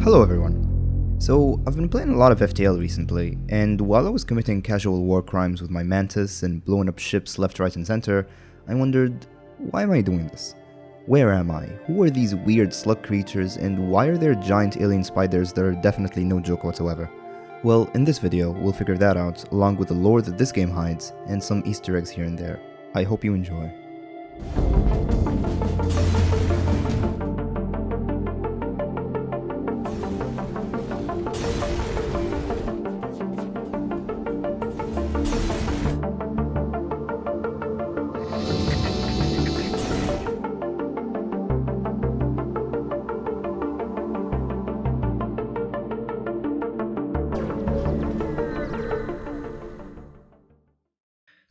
Hello everyone. So, I've been playing a lot of FTL recently, and while I was committing casual war crimes with my Mantis and blowing up ships left, right and center, I wondered, why am I doing this? Where am I? Who are these weird slug creatures, and why are there giant alien spiders that are definitely no joke whatsoever? Well, in this video, we'll figure that out, along with the lore that this game hides, and some Easter eggs here and there. I hope you enjoy.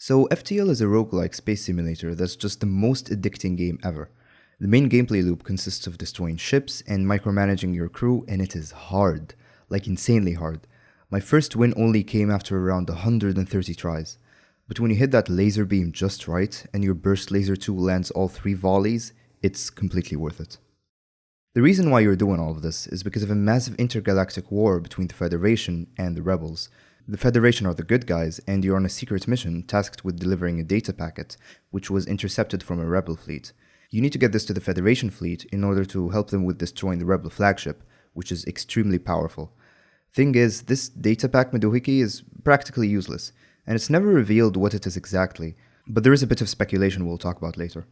So FTL is a roguelike space simulator that's just the most addicting game ever. The main gameplay loop consists of destroying ships and micromanaging your crew, and it is hard, like insanely hard. My first win only came after around 130 tries. But when you hit that laser beam just right, and your burst laser 2 lands all 3 volleys, it's completely worth it. The reason why you're doing all of this is because of a massive intergalactic war between the Federation and the Rebels. The Federation are the good guys, and you're on a secret mission tasked with delivering a data packet, which was intercepted from a Rebel fleet. You need to get this to the Federation fleet in order to help them with destroying the Rebel flagship, which is extremely powerful. Thing is, this data pack Maduhiki is practically useless, and it's never revealed what it is exactly, but there is a bit of speculation we'll talk about later.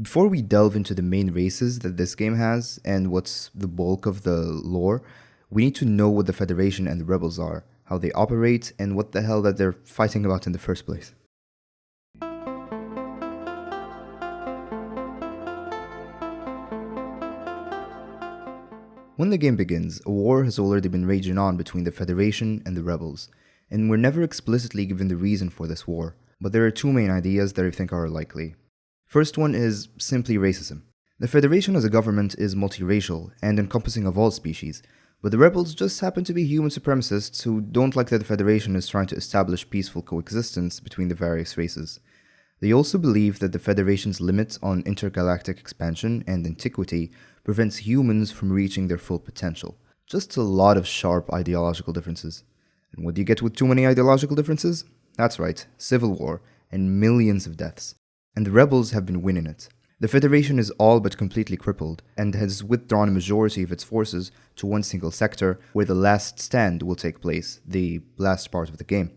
Before we delve into the main races that this game has, and what's the bulk of the lore, we need to know what the Federation and the Rebels are, how they operate, and what the hell that they're fighting about in the first place. When the game begins, a war has already been raging on between the Federation and the Rebels, and we're never explicitly given the reason for this war, but there are two main ideas that I think are likely. First one is simply racism. The Federation as a government is multiracial and encompassing of all species, but the Rebels just happen to be human supremacists who don't like that the Federation is trying to establish peaceful coexistence between the various races. They also believe that the Federation's limit on intergalactic expansion and antiquity prevents humans from reaching their full potential. Just a lot of sharp ideological differences. And what do you get with too many ideological differences? That's right, civil war and millions of deaths. And the Rebels have been winning it. The Federation is all but completely crippled and has withdrawn a majority of its forces to one single sector where the last stand will take place, the last part of the game.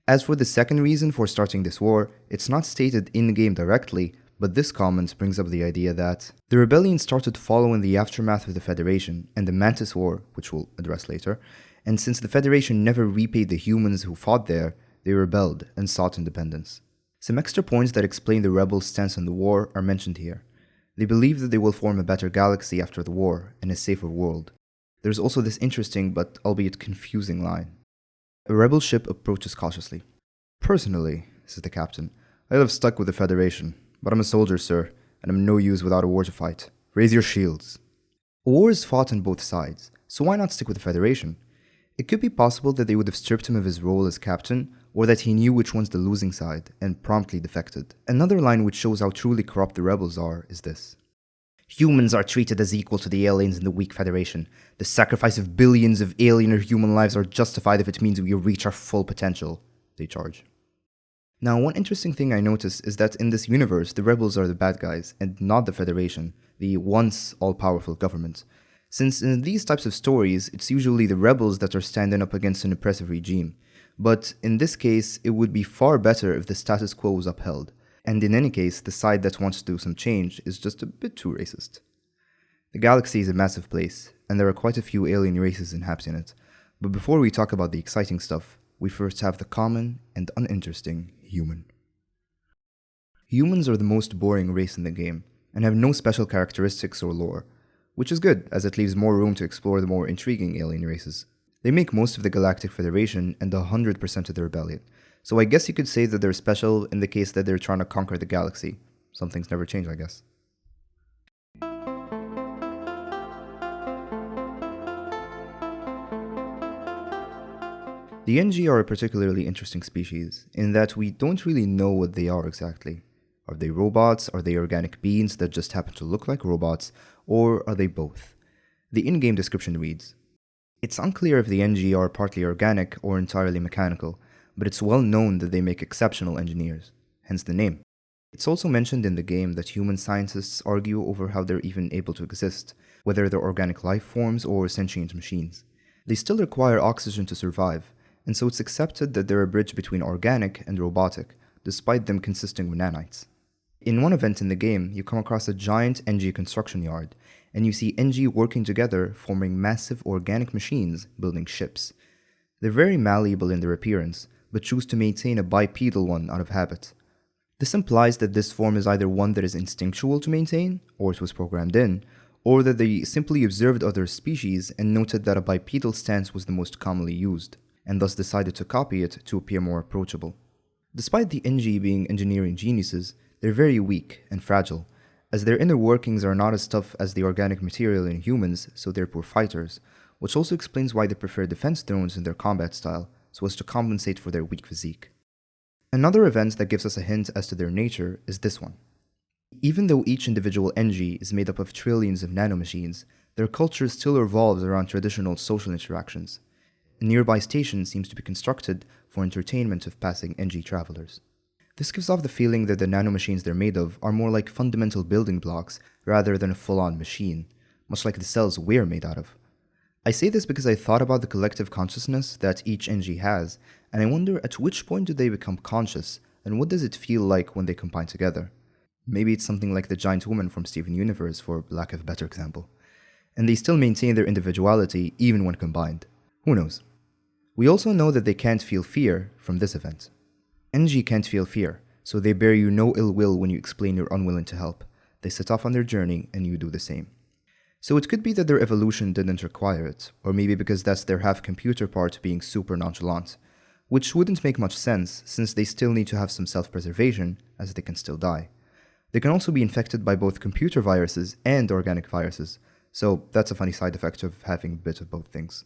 As for the second reason for starting this war, it's not stated in-game directly, but this comment brings up the idea that the rebellion started following the aftermath of the Federation and the Mantis War, which we'll address later, and since the Federation never repaid the humans who fought there, they rebelled and sought independence. Some extra points that explain the Rebels' stance on the war are mentioned here. They believe that they will form a better galaxy after the war and a safer world. There's also this interesting but albeit confusing line. A Rebel ship approaches cautiously. "Personally," says the captain, "I'd have stuck with the Federation, but I'm a soldier, sir, and I'm no use without a war to fight. Raise your shields." A war is fought on both sides, so why not stick with the Federation? It could be possible that they would have stripped him of his role as captain, or that he knew which one's the losing side, and promptly defected. Another line which shows how truly corrupt the Rebels are is this. "Humans are treated as equal to the aliens in the weak Federation. The sacrifice of billions of alien or human lives are justified if it means we reach our full potential," they charge. Now, one interesting thing I notice is that in this universe, the Rebels are the bad guys, and not the Federation, the once all-powerful government. Since in these types of stories, it's usually the Rebels that are standing up against an oppressive regime. But in this case, it would be far better if the status quo was upheld, and in any case, the side that wants to do some change is just a bit too racist. The galaxy is a massive place, and there are quite a few alien races inhabiting it, but before we talk about the exciting stuff, we first have the common and uninteresting human. Humans are the most boring race in the game, and have no special characteristics or lore, which is good, as it leaves more room to explore the more intriguing alien races. They make most of the Galactic Federation and 100% of the rebellion, so I guess you could say that they're special in the case that they're trying to conquer the galaxy. Some things never change, I guess. The Engi are a particularly interesting species, in that we don't really know what they are exactly. Are they robots? Are they organic beings that just happen to look like robots? Or are they both? The in-game description reads, It's unclear if the Engi are partly organic or entirely mechanical, but it's well known that they make exceptional engineers, hence the name. It's also mentioned in the game that human scientists argue over how they're even able to exist, whether they're organic life forms or sentient machines. They still require oxygen to survive, and so it's accepted that they're a bridge between organic and robotic, despite them consisting of nanites. In one event in the game, you come across a giant Engi construction yard, and you see Engi working together, forming massive organic machines building ships. They're very malleable in their appearance, but choose to maintain a bipedal one out of habit. This implies that this form is either one that is instinctual to maintain, or it was programmed in, or that they simply observed other species and noted that a bipedal stance was the most commonly used, and thus decided to copy it to appear more approachable. Despite the Engi being engineering geniuses, they're very weak and fragile, as their inner workings are not as tough as the organic material in humans, so they're poor fighters, which also explains why they prefer defense drones in their combat style, so as to compensate for their weak physique. Another event that gives us a hint as to their nature is this one. Even though each individual Engi is made up of trillions of nanomachines, their culture still revolves around traditional social interactions. A nearby station seems to be constructed for entertainment of passing Engi travelers. This gives off the feeling that the nanomachines they're made of are more like fundamental building blocks rather than a full-on machine, much like the cells we're made out of. I say this because I thought about the collective consciousness that each Engi has, and I wonder at which point do they become conscious, and what does it feel like when they combine together? Maybe it's something like the giant woman from Steven Universe, for lack of a better example. And they still maintain their individuality even when combined. Who knows? We also know that they can't feel fear from this event. Engi can't feel fear, so they bear you no ill will when you explain you're unwilling to help. They set off on their journey and you do the same. So it could be that their evolution didn't require it, or maybe because that's their half-computer part being super nonchalant, which wouldn't make much sense since they still need to have some self-preservation, as they can still die. They can also be infected by both computer viruses and organic viruses, so that's a funny side effect of having a bit of both things.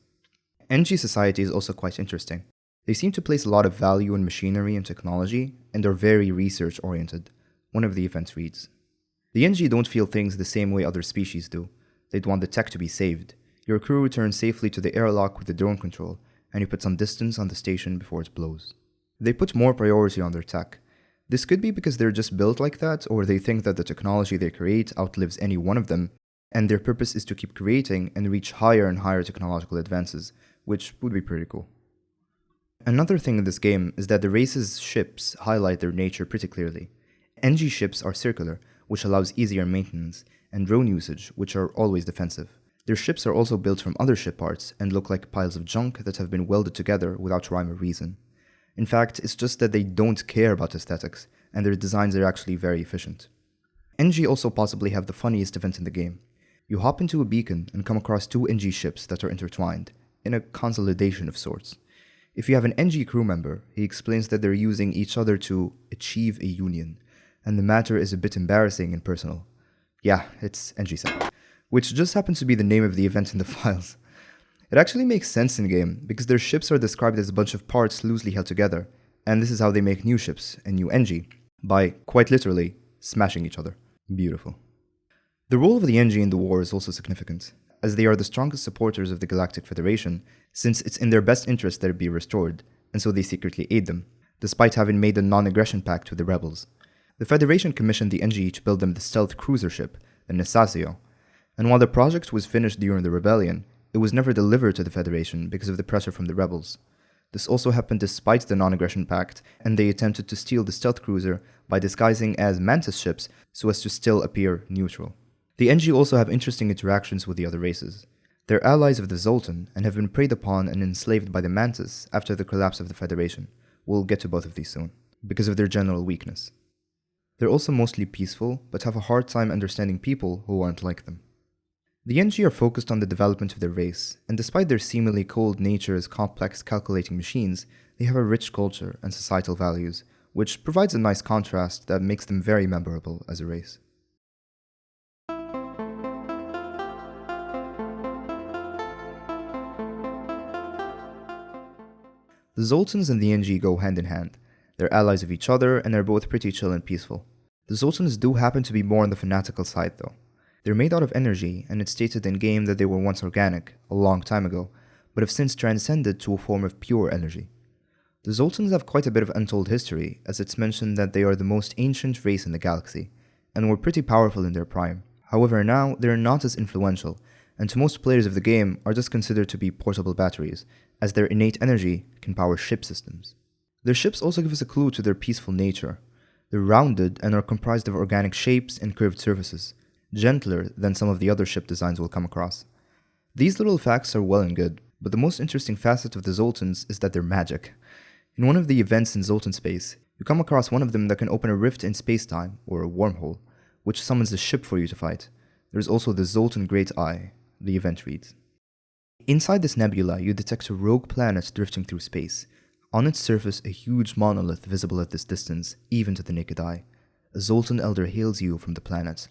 Engi society is also quite interesting. They seem to place a lot of value in machinery and technology, and are very research-oriented. One of the events reads, "The Engi don't feel things the same way other species do. They'd want the tech to be saved. Your crew returns safely to the airlock with the drone control, and you put some distance on the station before it blows." They put more priority on their tech. This could be because they're just built like that, or they think that the technology they create outlives any one of them, and their purpose is to keep creating and reach higher and higher technological advances, which would be pretty cool. Another thing in this game is that the race's ships highlight their nature pretty clearly. Engi ships are circular, which allows easier maintenance, and drone usage, which are always defensive. Their ships are also built from other ship parts and look like piles of junk that have been welded together without rhyme or reason. In fact, it's just that they don't care about aesthetics, and their designs are actually very efficient. Engi also possibly have the funniest event in the game. You hop into a beacon and come across two Engi ships that are intertwined, in a consolidation of sorts. If you have an Engi crew member, he explains that they're using each other to achieve a union, and the matter is a bit embarrassing and personal. Yeah, it's Engi-san, which just happens to be the name of the event in the files. It actually makes sense in-game, because their ships are described as a bunch of parts loosely held together, and this is how they make new ships, and new Engi, by, quite literally, smashing each other. Beautiful. The role of the Engi in the war is also significant, as they are the strongest supporters of the Galactic Federation, since it's in their best interest that it be restored, and so they secretly aid them, despite having made a non-aggression pact with the rebels. The Federation commissioned the Engi to build them the stealth cruiser ship, the Nesasio, and while the project was finished during the rebellion, it was never delivered to the Federation because of the pressure from the rebels. This also happened despite the non-aggression pact, and they attempted to steal the stealth cruiser by disguising as Mantis ships so as to still appear neutral. The Engi also have interesting interactions with the other races. They're allies of the Zoltan and have been preyed upon and enslaved by the Mantis after the collapse of the Federation. We'll get to both of these soon, because of their general weakness. They're also mostly peaceful, but have a hard time understanding people who aren't like them. The Engi are focused on the development of their race, and despite their seemingly cold nature as complex calculating machines, they have a rich culture and societal values, which provides a nice contrast that makes them very memorable as a race. The Zoltans and the Engi go hand in hand. They're allies of each other, and they're both pretty chill and peaceful. The Zoltans do happen to be more on the fanatical side though. They're made out of energy, and it's stated in-game that they were once organic, a long time ago, but have since transcended to a form of pure energy. The Zoltans have quite a bit of untold history, as it's mentioned that they are the most ancient race in the galaxy, and were pretty powerful in their prime. However, now they are not as influential, and to most players of the game are just considered to be portable batteries, as their innate energy can power ship systems. Their ships also give us a clue to their peaceful nature. They're rounded and are comprised of organic shapes and curved surfaces, gentler than some of the other ship designs we'll come across. These little facts are well and good, but the most interesting facet of the Zoltans is that they're magic. In one of the events in Zoltan space, you come across one of them that can open a rift in space-time, or a wormhole, which summons a ship for you to fight. There's also the Zoltan Great Eye, the event reads. Inside this nebula, you detect a rogue planet drifting through space. On its surface, a huge monolith visible at this distance, even to the naked eye. A Zoltan elder hails you from the planet.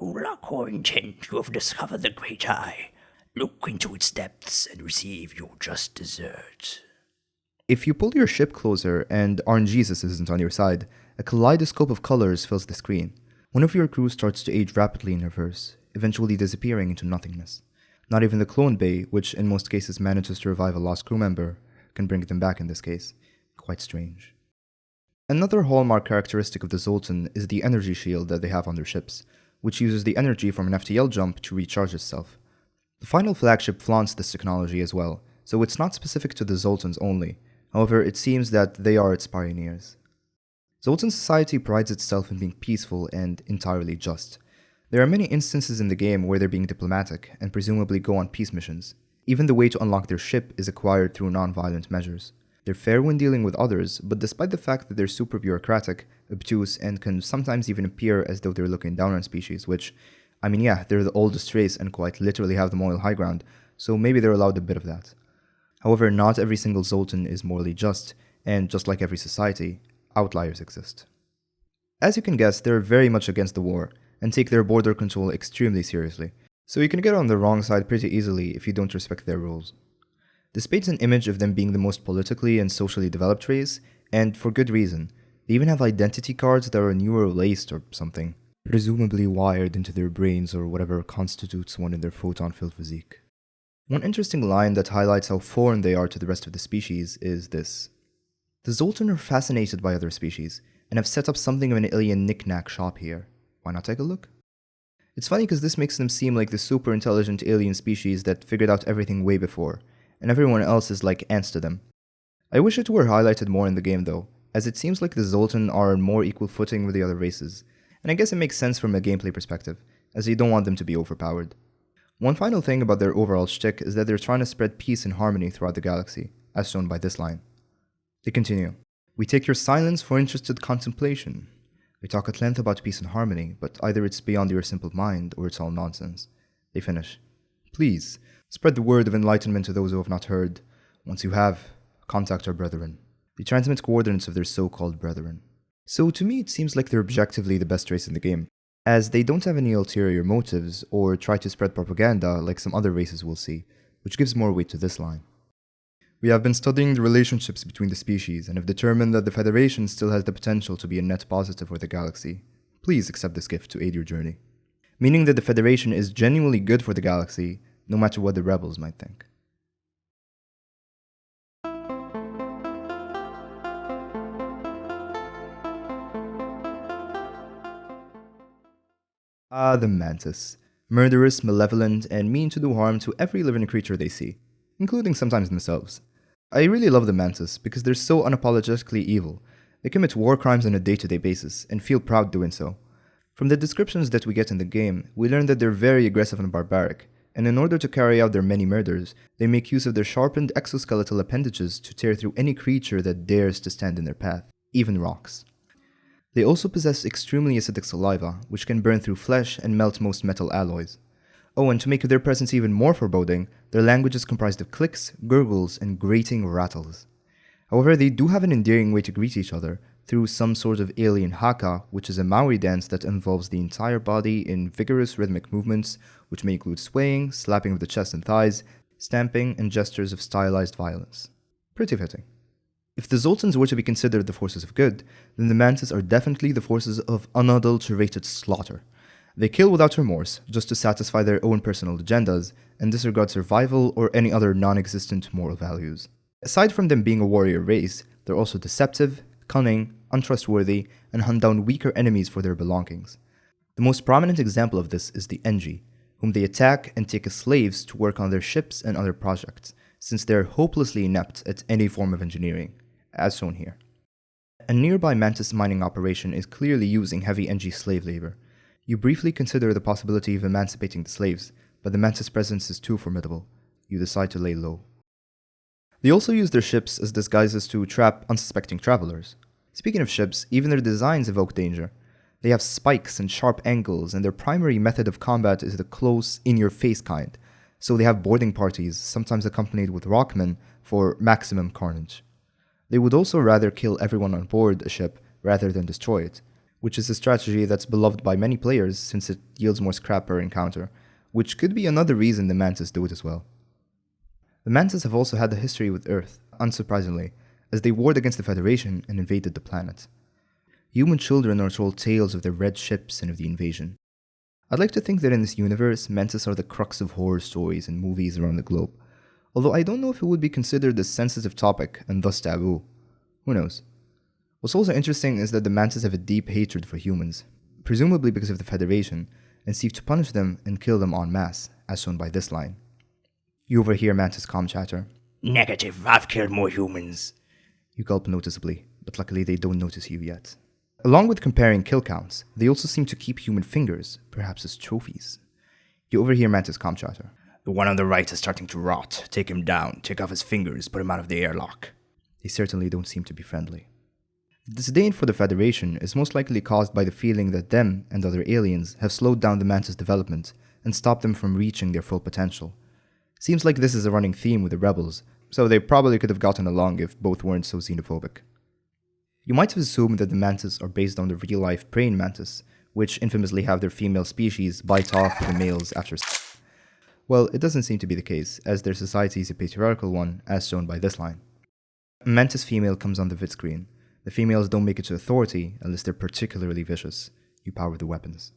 "O luck or intent, you have discovered the Great Eye. Look into its depths and receive your just desert." If you pull your ship closer and RNGesus isn't on your side, a kaleidoscope of colors fills the screen. One of your crew starts to age rapidly in reverse, eventually disappearing into nothingness. Not even the clone bay, which in most cases manages to revive a lost crew member, can bring them back in this case. Quite strange. Another hallmark characteristic of the Zoltan is the energy shield that they have on their ships, which uses the energy from an FTL jump to recharge itself. The final flagship flaunts this technology as well, so it's not specific to the Zoltans only. However, it seems that they are its pioneers. Zoltan society prides itself in being peaceful and entirely just. There are many instances in the game where they're being diplomatic and presumably go on peace missions. Even the way to unlock their ship is acquired through non-violent measures. They're fair when dealing with others, but despite the fact that they're super bureaucratic, obtuse, and can sometimes even appear as though they're looking down on species, which, they're the oldest race and quite literally have the moral high ground, so maybe they're allowed a bit of that. However, not every single Zoltan is morally just, and just like every society, outliers exist. As you can guess, they're very much against the war, and take their border control extremely seriously, so you can get on the wrong side pretty easily if you don't respect their rules. This paints an image of them being the most politically and socially developed race, and for good reason. They even have identity cards that are neuro-laced or something, presumably wired into their brains or whatever constitutes one in their photon-filled physique. One interesting line that highlights how foreign they are to the rest of the species is this. The Zoltan are fascinated by other species, and have set up something of an alien knick-knack shop here. Why not take a look? It's funny because this makes them seem like the super intelligent alien species that figured out everything way before, and everyone else is like ants to them. I wish it were highlighted more in the game though, as it seems like the Zoltan are on more equal footing with the other races, and I guess it makes sense from a gameplay perspective, as you don't want them to be overpowered. One final thing about their overall shtick is that they're trying to spread peace and harmony throughout the galaxy, as shown by this line. They continue, "We take your silence for interested contemplation. We talk at length about peace and harmony, but either it's beyond your simple mind or it's all nonsense." They finish, "Please, spread the word of enlightenment to those who have not heard. Once you have, contact our brethren." They transmit coordinates of their so-called brethren. So to me it seems like they're objectively the best race in the game, as they don't have any ulterior motives or try to spread propaganda like some other races will see, which gives more weight to this line. "We have been studying the relationships between the species and have determined that the Federation still has the potential to be a net positive for the galaxy. Please accept this gift to aid your journey." Meaning that the Federation is genuinely good for the galaxy, no matter what the rebels might think. The Mantis. Murderous, malevolent, and mean to do harm to every living creature they see, including sometimes themselves. I really love the Mantis because they're so unapologetically evil. They commit war crimes on a day-to-day basis, and feel proud doing so. From the descriptions that we get in the game, we learn that they're very aggressive and barbaric, and in order to carry out their many murders, they make use of their sharpened exoskeletal appendages to tear through any creature that dares to stand in their path, even rocks. They also possess extremely acidic saliva, which can burn through flesh and melt most metal alloys. Oh, and to make their presence even more foreboding, their language is comprised of clicks, gurgles, and grating rattles. However, they do have an endearing way to greet each other, through some sort of alien haka, which is a Maori dance that involves the entire body in vigorous rhythmic movements, which may include swaying, slapping of the chest and thighs, stamping, and gestures of stylized violence. Pretty fitting. If the Zoltans were to be considered the forces of good, then the Mantis are definitely the forces of unadulterated slaughter. They kill without remorse, just to satisfy their own personal agendas, and disregard survival or any other non-existent moral values. Aside from them being a warrior race, they're also deceptive, cunning, untrustworthy, and hunt down weaker enemies for their belongings. The most prominent example of this is the Engi, whom they attack and take as slaves to work on their ships and other projects, since they are hopelessly inept at any form of engineering, as shown here. A nearby Mantis mining operation is clearly using heavy Engi slave labor. You briefly consider the possibility of emancipating the slaves, but the Mantis presence is too formidable. You decide to lay low. They also use their ships as disguises to trap unsuspecting travelers. Speaking of ships, even their designs evoke danger. They have spikes and sharp angles, and their primary method of combat is the close, in-your-face kind, so they have boarding parties, sometimes accompanied with Rockmen, for maximum carnage. They would also rather kill everyone on board a ship rather than destroy it, which is a strategy that's beloved by many players since it yields more scrap per encounter, which could be another reason the Mantis do it as well. The Mantis have also had a history with Earth, unsurprisingly, as they warred against the Federation and invaded the planet. Human children are told tales of their red ships and of the invasion. I'd like to think that in this universe, Mantis are the crux of horror stories and movies around the globe, although I don't know if it would be considered a sensitive topic and thus taboo. Who knows? What's also interesting is that the Mantis have a deep hatred for humans, presumably because of the Federation, and seek to punish them and kill them en masse, as shown by this line. You overhear Mantis comm chatter. Negative, I've killed more humans. You gulp noticeably, but luckily they don't notice you yet. Along with comparing kill counts, they also seem to keep human fingers, perhaps as trophies. You overhear Mantis comm chatter. The one on the right is starting to rot. Take him down, take off his fingers, put him out of the airlock. They certainly don't seem to be friendly. The disdain for the Federation is most likely caused by the feeling that them and other aliens have slowed down the Mantis development and stopped them from reaching their full potential. Seems like this is a running theme with the rebels, so they probably could have gotten along if both weren't so xenophobic. You might have assumed that the Mantis are based on the real-life praying mantis, which infamously have their female species bite off the males after sex. Well, it doesn't seem to be the case, as their society is a patriarchal one, as shown by this line. A Mantis female comes on the vid screen. The females don't make it to authority unless they're particularly vicious. You power the weapons.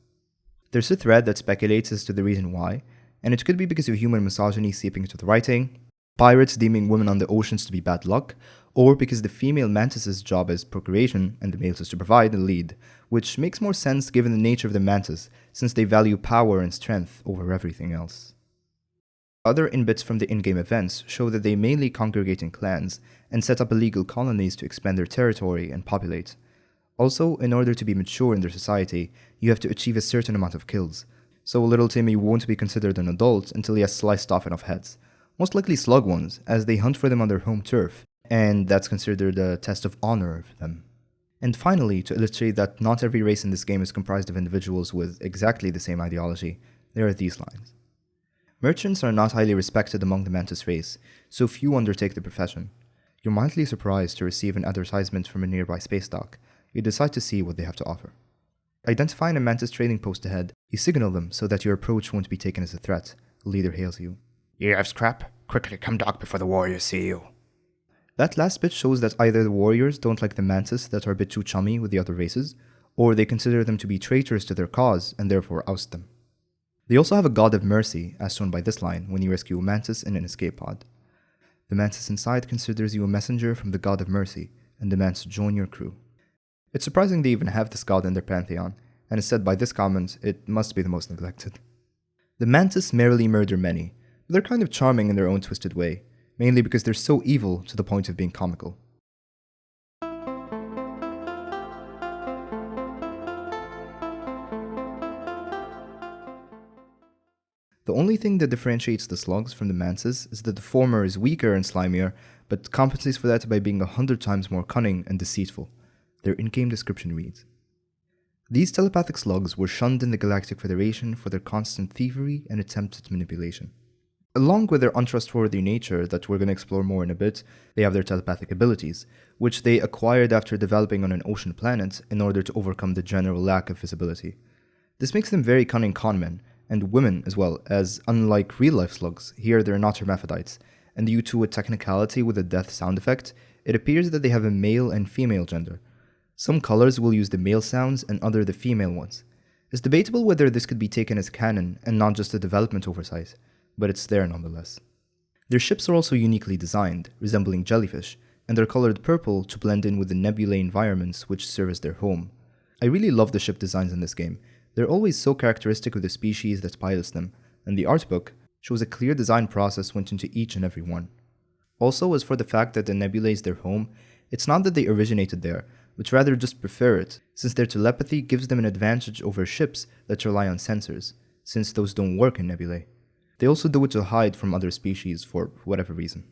There's a thread that speculates as to the reason why, and it could be because of human misogyny seeping into the writing, pirates deeming women on the oceans to be bad luck, or because the female mantis's job is procreation and the male's is to provide and lead, which makes more sense given the nature of the mantis, since they value power and strength over everything else. Other inbits from the in-game events show that they mainly congregate in clans and set up illegal colonies to expand their territory and populate. Also, in order to be mature in their society, you have to achieve a certain amount of kills, so little Timmy won't be considered an adult until he has sliced off enough heads. Most likely slug ones, as they hunt for them on their home turf, and that's considered a test of honor of them. And finally, to illustrate that not every race in this game is comprised of individuals with exactly the same ideology, there are these lines. Merchants are not highly respected among the Mantis race, so few undertake the profession. You're mildly surprised to receive an advertisement from a nearby space dock. You decide to see what they have to offer. Identifying a Mantis trading post ahead, you signal them so that your approach won't be taken as a threat. The leader hails you. You have scrap? Quickly come dock before the warriors see you. That last bit shows that either the warriors don't like the Mantis that are a bit too chummy with the other races, or they consider them to be traitors to their cause and therefore oust them. They also have a god of mercy, as shown by this line when you rescue a Mantis in an escape pod. The Mantis inside considers you a messenger from the god of mercy and demands to join your crew. It's surprising they even have this god in their pantheon, and is said by this comment, it must be the most neglected. The Mantis merrily murder many, but they're kind of charming in their own twisted way, mainly because they're so evil to the point of being comical. The only thing that differentiates the Slugs from the Mantis is that the former is weaker and slimier, but compensates for that by being 100 times more cunning and deceitful. Their in-game description reads, "These telepathic slugs were shunned in the Galactic Federation for their constant thievery and attempted manipulation. Along with their untrustworthy nature that we're going to explore more in a bit, they have their telepathic abilities, which they acquired after developing on an ocean planet in order to overcome the general lack of visibility. This makes them very cunning conmen, and women as well, as unlike real-life slugs, here they're not hermaphrodites, and due to a technicality with a death sound effect, it appears that they have a male and female gender. Some colors will use the male sounds and other the female ones. It's debatable whether this could be taken as canon and not just a development oversight, but it's there nonetheless. Their ships are also uniquely designed, resembling jellyfish, and they're colored purple to blend in with the nebulae environments which serve as their home. I really love the ship designs in this game. They're always so characteristic of the species that pilots them, and the art book shows a clear design process went into each and every one. Also, as for the fact that the nebulae is their home, it's not that they originated there, but rather just prefer it, since their telepathy gives them an advantage over ships that rely on sensors, since those don't work in nebulae. They also do it to hide from other species for whatever reason.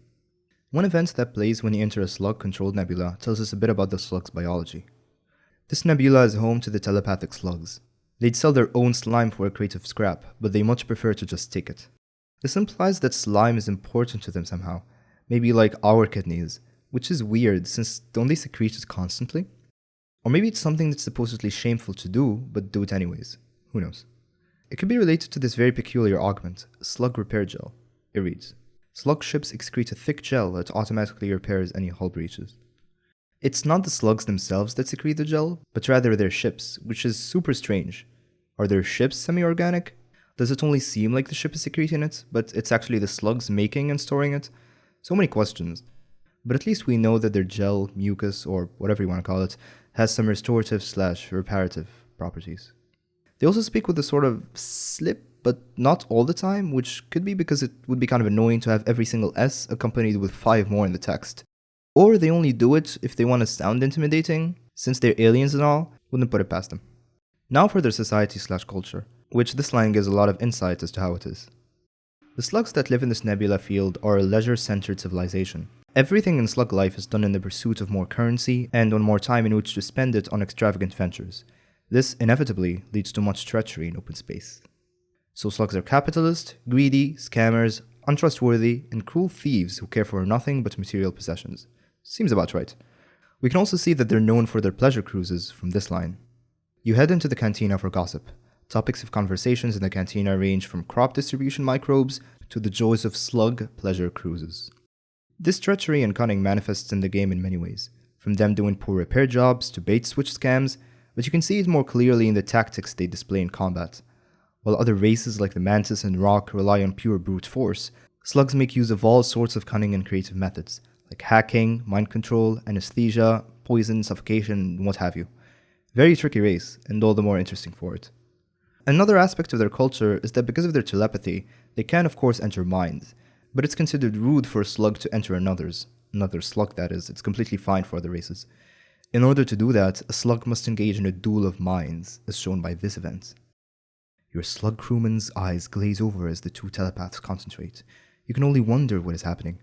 One event that plays when you enter a slug-controlled nebula tells us a bit about the slug's biology. This nebula is home to the telepathic slugs. They'd sell their own slime for a crate of scrap, but they much prefer to just take it. This implies that slime is important to them somehow, maybe like our kidneys, which is weird since don't they secrete it constantly? Or maybe it's something that's supposedly shameful to do, but do it anyways. Who knows? It could be related to this very peculiar augment, slug repair gel. It reads, slug ships excrete a thick gel that automatically repairs any hull breaches. It's not the slugs themselves that secrete the gel, but rather their ships, which is super strange. Are their ships semi-organic? Does it only seem like the ship is secreting it, but it's actually the slugs making and storing it? So many questions. But at least we know that their gel, mucus, or whatever you want to call it, has some restorative/reparative properties. They also speak with a sort of slip, but not all the time, which could be because it would be kind of annoying to have every single S accompanied with 5 more in the text. Or they only do it if they want to sound intimidating, since they're aliens and all, wouldn't put it past them. Now for their society/culture, which this line gives a lot of insight as to how it is. The slugs that live in this nebula field are a leisure-centered civilization. Everything in slug life is done in the pursuit of more currency and on more time in which to spend it on extravagant ventures. This inevitably leads to much treachery in open space. So slugs are capitalist, greedy, scammers, untrustworthy, and cruel thieves who care for nothing but material possessions. Seems about right. We can also see that they're known for their pleasure cruises from this line. You head into the cantina for gossip. Topics of conversations in the cantina range from crop distribution microbes to the joys of slug pleasure cruises. This treachery and cunning manifests in the game in many ways, from them doing poor repair jobs to bait switch scams, but you can see it more clearly in the tactics they display in combat. While other races like the Mantis and Rock rely on pure brute force, slugs make use of all sorts of cunning and creative methods, like hacking, mind control, anesthesia, poison, suffocation, and what have you. Very tricky race, and all the more interesting for it. Another aspect of their culture is that because of their telepathy, they can of course enter minds, but it's considered rude for a slug to enter another slug that is, it's completely fine for other races. In order to do that, a slug must engage in a duel of minds, as shown by this event. Your slug crewman's eyes glaze over as the two telepaths concentrate. You can only wonder what is happening.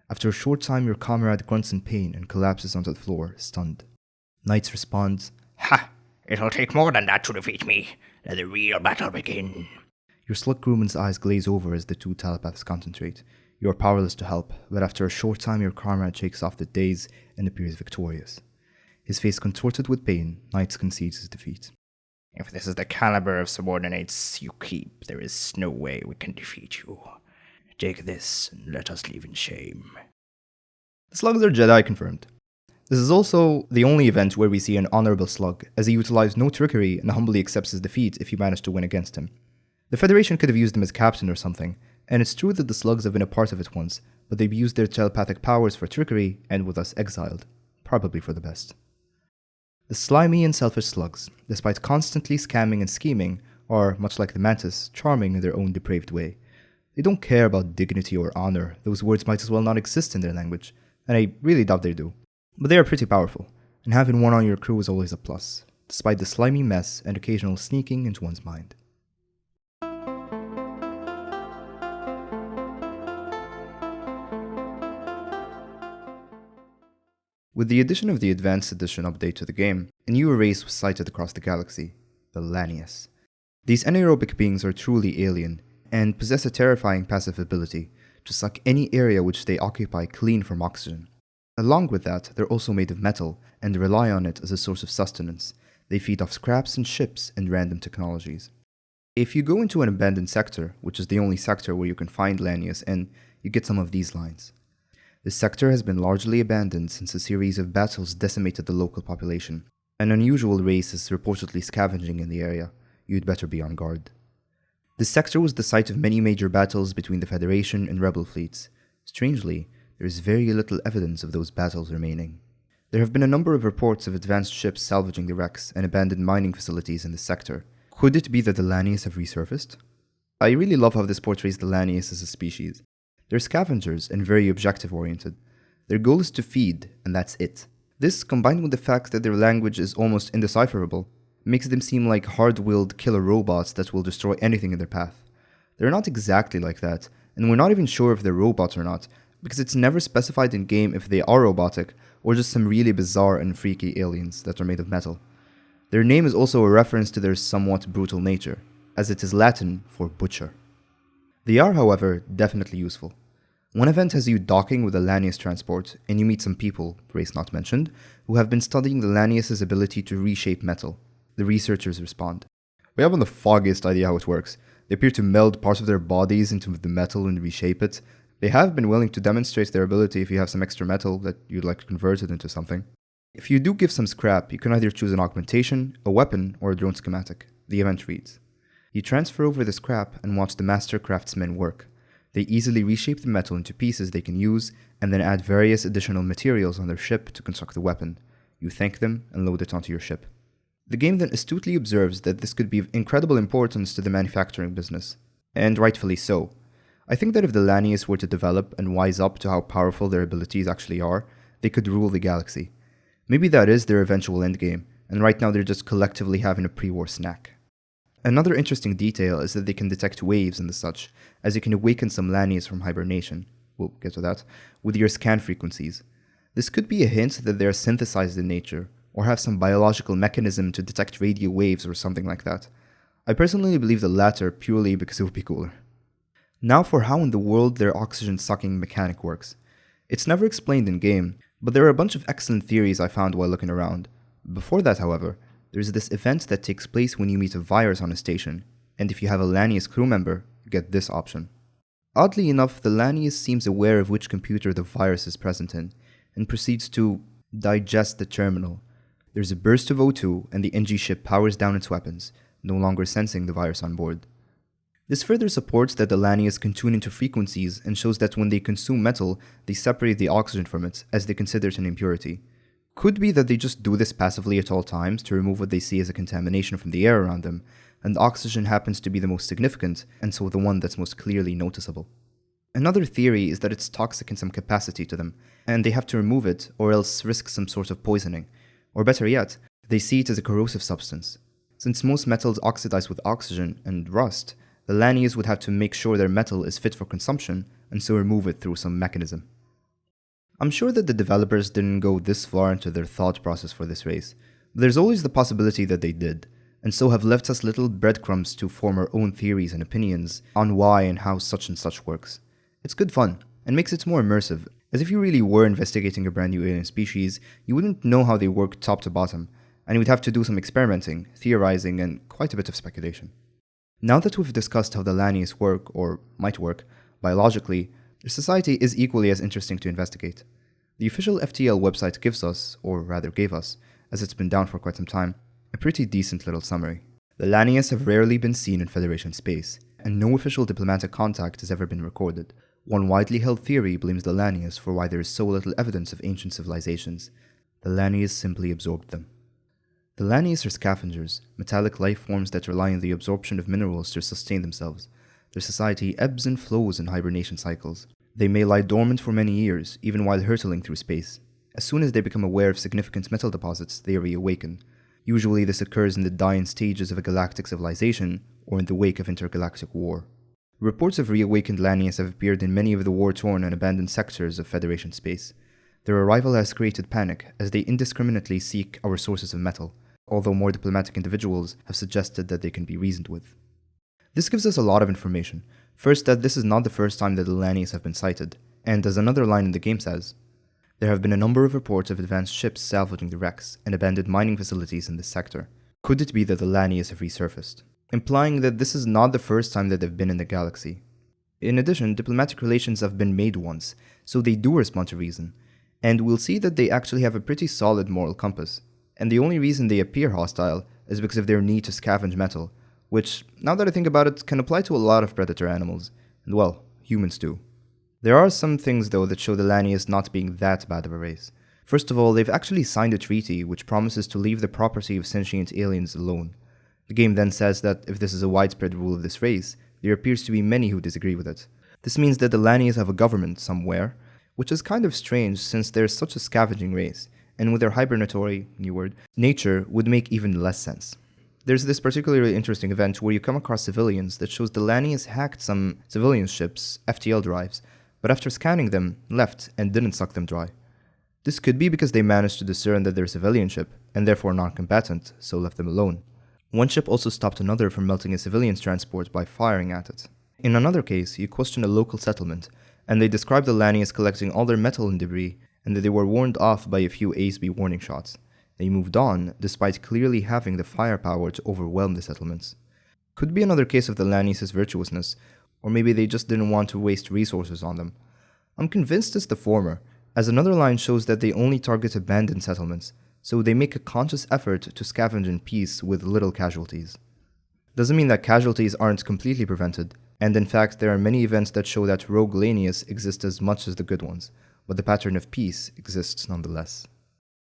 After a short time, your comrade grunts in pain and collapses onto the floor, stunned. Knights responds, "Ha! It'll take more than that to defeat me. Let the real battle begin." Your slug crewman's eyes glaze over as the two telepaths concentrate. You are powerless to help, but after a short time your comrade shakes off the daze and appears victorious. His face contorted with pain, Knights concedes his defeat. "If this is the caliber of subordinates you keep, there is no way we can defeat you. Take this and let us leave in shame." The slugs are Jedi confirmed. This is also the only event where we see an honorable slug, as he utilized no trickery and humbly accepts his defeat if you manage to win against him. The Federation could have used him as captain or something, and it's true that the slugs have been a part of it once, but they've used their telepathic powers for trickery and with us exiled, probably for the best. The slimy and selfish slugs, despite constantly scamming and scheming, are, much like the Mantis, charming in their own depraved way. They don't care about dignity or honor, those words might as well not exist in their language, and I really doubt they do. But they are pretty powerful, and having one on your crew is always a plus, despite the slimy mess and occasional sneaking into one's mind. With the addition of the Advanced Edition update to the game, a new race was sighted across the galaxy, the Lanius. These anaerobic beings are truly alien, and possess a terrifying passive ability to suck any area which they occupy clean from oxygen. Along with that, they're also made of metal, and rely on it as a source of sustenance. They feed off scraps and ships and random technologies. If you go into an abandoned sector, which is the only sector where you can find Lanius in, you get some of these lines. This sector has been largely abandoned since a series of battles decimated the local population. An unusual race is reportedly scavenging in the area. you'd better be on guard. This sector was the site of many major battles between the Federation and Rebel fleets. Strangely, there is very little evidence of those battles remaining. There have been a number of reports of advanced ships salvaging the wrecks and abandoned mining facilities in this sector. Could it be that the Lanius have resurfaced? I really love how this portrays the Lanius as a species. They're scavengers and very objective-oriented. Their goal is to feed, and that's it. This, combined with the fact that their language is almost indecipherable, makes them seem like hard-willed killer robots that will destroy anything in their path. They're not exactly like that, and we're not even sure if they're robots or not, because it's never specified in-game if they are robotic or just some really bizarre and freaky aliens that are made of metal. Their name is also a reference to their somewhat brutal nature, as it is Latin for butcher. They are, however, definitely useful. One event has you docking with a Lanius transport, and you meet some people, race not mentioned, who have been studying the Lanius' ability to reshape metal. The researchers respond. We haven't the foggiest idea how it works. They appear to meld parts of their bodies into the metal and reshape it. They have been willing to demonstrate their ability if you have some extra metal that you'd like to convert it into something. If you do give some scrap, you can either choose an augmentation, a weapon, or a drone schematic. The event reads. You transfer over the scrap and watch the master craftsmen work. They easily reshape the metal into pieces they can use, and then add various additional materials on their ship to construct the weapon. You thank them and load it onto your ship. The game then astutely observes that this could be of incredible importance to the manufacturing business, and rightfully so. I think that if the Lanius were to develop and wise up to how powerful their abilities actually are, they could rule the galaxy. Maybe that is their eventual endgame, and right now they're just collectively having a pre-war snack. Another interesting detail is that they can detect waves and the such, as you can awaken some Lanius from hibernation, we'll get to that, with your scan frequencies. This could be a hint that they are synthesized in nature, or have some biological mechanism to detect radio waves or something like that. I personally believe the latter purely because it would be cooler. Now for how in the world their oxygen-sucking mechanic works. It's never explained in-game, but there are a bunch of excellent theories I found while looking around. Before that, however, there's this event that takes place when you meet a virus on a station, and if you have a Lanius crew member, you get this option. Oddly enough, the Lanius seems aware of which computer the virus is present in, and proceeds to digest the terminal. There's a burst of O2, and the Engi ship powers down its weapons, no longer sensing the virus on board. This further supports that the Lanius can tune into frequencies and shows that when they consume metal, they separate the oxygen from it, as they consider it an impurity. Could be that they just do this passively at all times to remove what they see as a contamination from the air around them, and oxygen happens to be the most significant, and so the one that's most clearly noticeable. Another theory is that it's toxic in some capacity to them, and they have to remove it or else risk some sort of poisoning. Or better yet, they see it as a corrosive substance. Since most metals oxidize with oxygen and rust, the Lanius would have to make sure their metal is fit for consumption, and so remove it through some mechanism. I'm sure that the developers didn't go this far into their thought process for this race, but there's always the possibility that they did, and so have left us little breadcrumbs to form our own theories and opinions on why and how such and such works. It's good fun, and makes it more immersive, as if you really were investigating a brand new alien species, you wouldn't know how they work top to bottom, and you would have to do some experimenting, theorizing, and quite a bit of speculation. Now that we've discussed how the Lanius work, or might work, biologically, their society is equally as interesting to investigate. The official FTL website gives us, or rather gave us, as it's been down for quite some time, a pretty decent little summary. The Lanius have rarely been seen in Federation space, and no official diplomatic contact has ever been recorded. One widely held theory blames the Lanius for why there is so little evidence of ancient civilizations. The Lanius simply absorbed them. The Lanius are scavengers, metallic life forms that rely on the absorption of minerals to sustain themselves. Their society ebbs and flows in hibernation cycles. They may lie dormant for many years, even while hurtling through space. As soon as they become aware of significant metal deposits, they reawaken. Usually this occurs in the dying stages of a galactic civilization, or in the wake of intergalactic war. Reports of reawakened Lanius have appeared in many of the war-torn and abandoned sectors of Federation space. Their arrival has created panic, as they indiscriminately seek our sources of metal, although more diplomatic individuals have suggested that they can be reasoned with. This gives us a lot of information. First, that this is not the first time that the Lanius have been sighted, and as another line in the game says, there have been a number of reports of advanced ships salvaging the wrecks and abandoned mining facilities in this sector. Could it be that the Lanius have resurfaced? Implying that this is not the first time that they've been in the galaxy. In addition, diplomatic relations have been made once, so they do respond to reason, and we'll see that they actually have a pretty solid moral compass, and the only reason they appear hostile is because of their need to scavenge metal, which, now that I think about it, can apply to a lot of predator animals, and well, humans too. There are some things though that show the Lanius not being that bad of a race. First of all, they've actually signed a treaty which promises to leave the property of sentient aliens alone. The game then says that if this is a widespread rule of this race, there appears to be many who disagree with it. This means that the Lanius have a government somewhere, which is kind of strange since they're such a scavenging race, and with their hibernatory, new word, nature would make even less sense. There's this particularly interesting event where you come across civilians that shows the Lanius hacked some civilian ships' FTL drives, but after scanning them, left and didn't suck them dry. This could be because they managed to discern that they're a civilian ship, and therefore non-combatant, so left them alone. One ship also stopped another from melting a civilian's transport by firing at it. In another case, you question a local settlement, and they describe the Lanius collecting all their metal and debris, and that they were warned off by a few ASB warning shots. They moved on, despite clearly having the firepower to overwhelm the settlements. Could be another case of the Lanius' virtuousness, or maybe they just didn't want to waste resources on them. I'm convinced it's the former, as another line shows that they only target abandoned settlements, so they make a conscious effort to scavenge in peace with little casualties. Doesn't mean that casualties aren't completely prevented, and in fact there are many events that show that rogue Lanius exist as much as the good ones, but the pattern of peace exists nonetheless.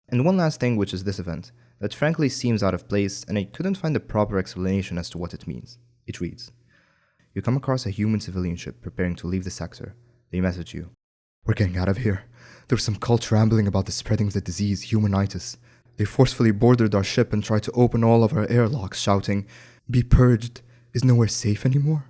And one last thing, which is this event, that frankly seems out of place and I couldn't find a proper explanation as to what it means. It reads, you come across a human civilian ship preparing to leave the sector. They message you, we're getting out of here. There's some cult rambling about the spreading of the disease, humanitis. They forcefully boarded our ship and tried to open all of our airlocks, shouting, be purged, is nowhere safe anymore?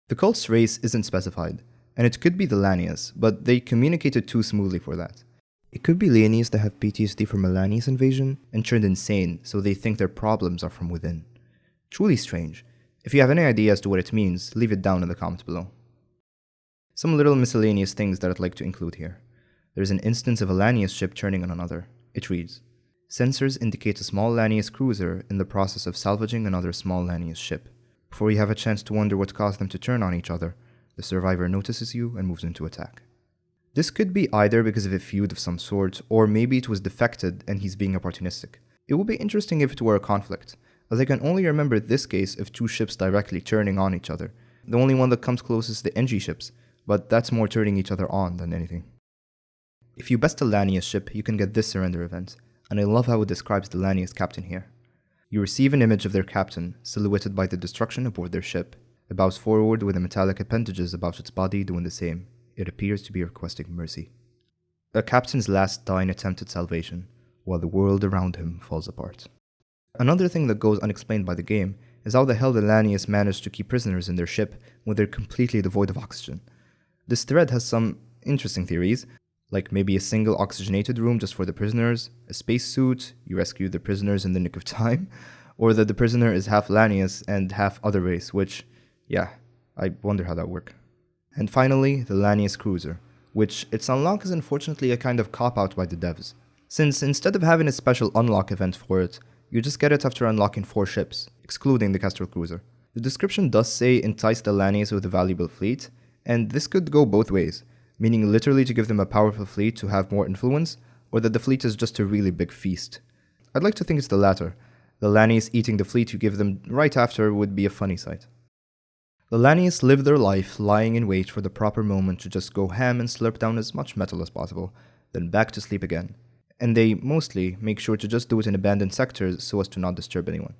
The cult's race isn't specified, and it could be the Lanius, but they communicated too smoothly for that. It could be Lanius that have PTSD from a Lanius invasion and turned insane, so they think their problems are from within. Truly strange. If you have any idea as to what it means, leave it down in the comments below. Some little miscellaneous things that I'd like to include here. There's an instance of a Lanius ship turning on another. It reads, sensors indicate a small Lanius cruiser in the process of salvaging another small Lanius ship. Before you have a chance to wonder what caused them to turn on each other, the survivor notices you and moves into attack. This could be either because of a feud of some sort, or maybe it was defected and he's being opportunistic. It would be interesting if it were a conflict, as I can only remember this case of two ships directly turning on each other. The only one that comes close is the Engi ships, but that's more turning each other on than anything. If you best a Lanius ship, you can get this surrender event, and I love how it describes the Lanius captain here. You receive an image of their captain, silhouetted by the destruction aboard their ship. It bows forward with the metallic appendages about its body doing the same. It appears to be requesting mercy. A captain's last dying attempt at salvation, while the world around him falls apart. Another thing that goes unexplained by the game is how the hell the Lanius managed to keep prisoners in their ship when they're completely devoid of oxygen. This thread has some interesting theories, like maybe a single oxygenated room just for the prisoners, a spacesuit, you rescue the prisoners in the nick of time, or that the prisoner is half Lanius and half other race, which, yeah, I wonder how that works. And finally, the Lanius cruiser, which its unlock is unfortunately a kind of cop-out by the devs, since instead of having a special unlock event for it, you just get it after unlocking 4 ships, excluding the Kestrel cruiser. The description does say entice the Lanius with a valuable fleet, and this could go both ways, meaning literally to give them a powerful fleet to have more influence, or that the fleet is just a really big feast. I'd like to think it's the latter. The Lanius eating the fleet you give them right after would be a funny sight. The Lanius live their life lying in wait for the proper moment to just go ham and slurp down as much metal as possible, then back to sleep again. And they, mostly, make sure to just do it in abandoned sectors so as to not disturb anyone.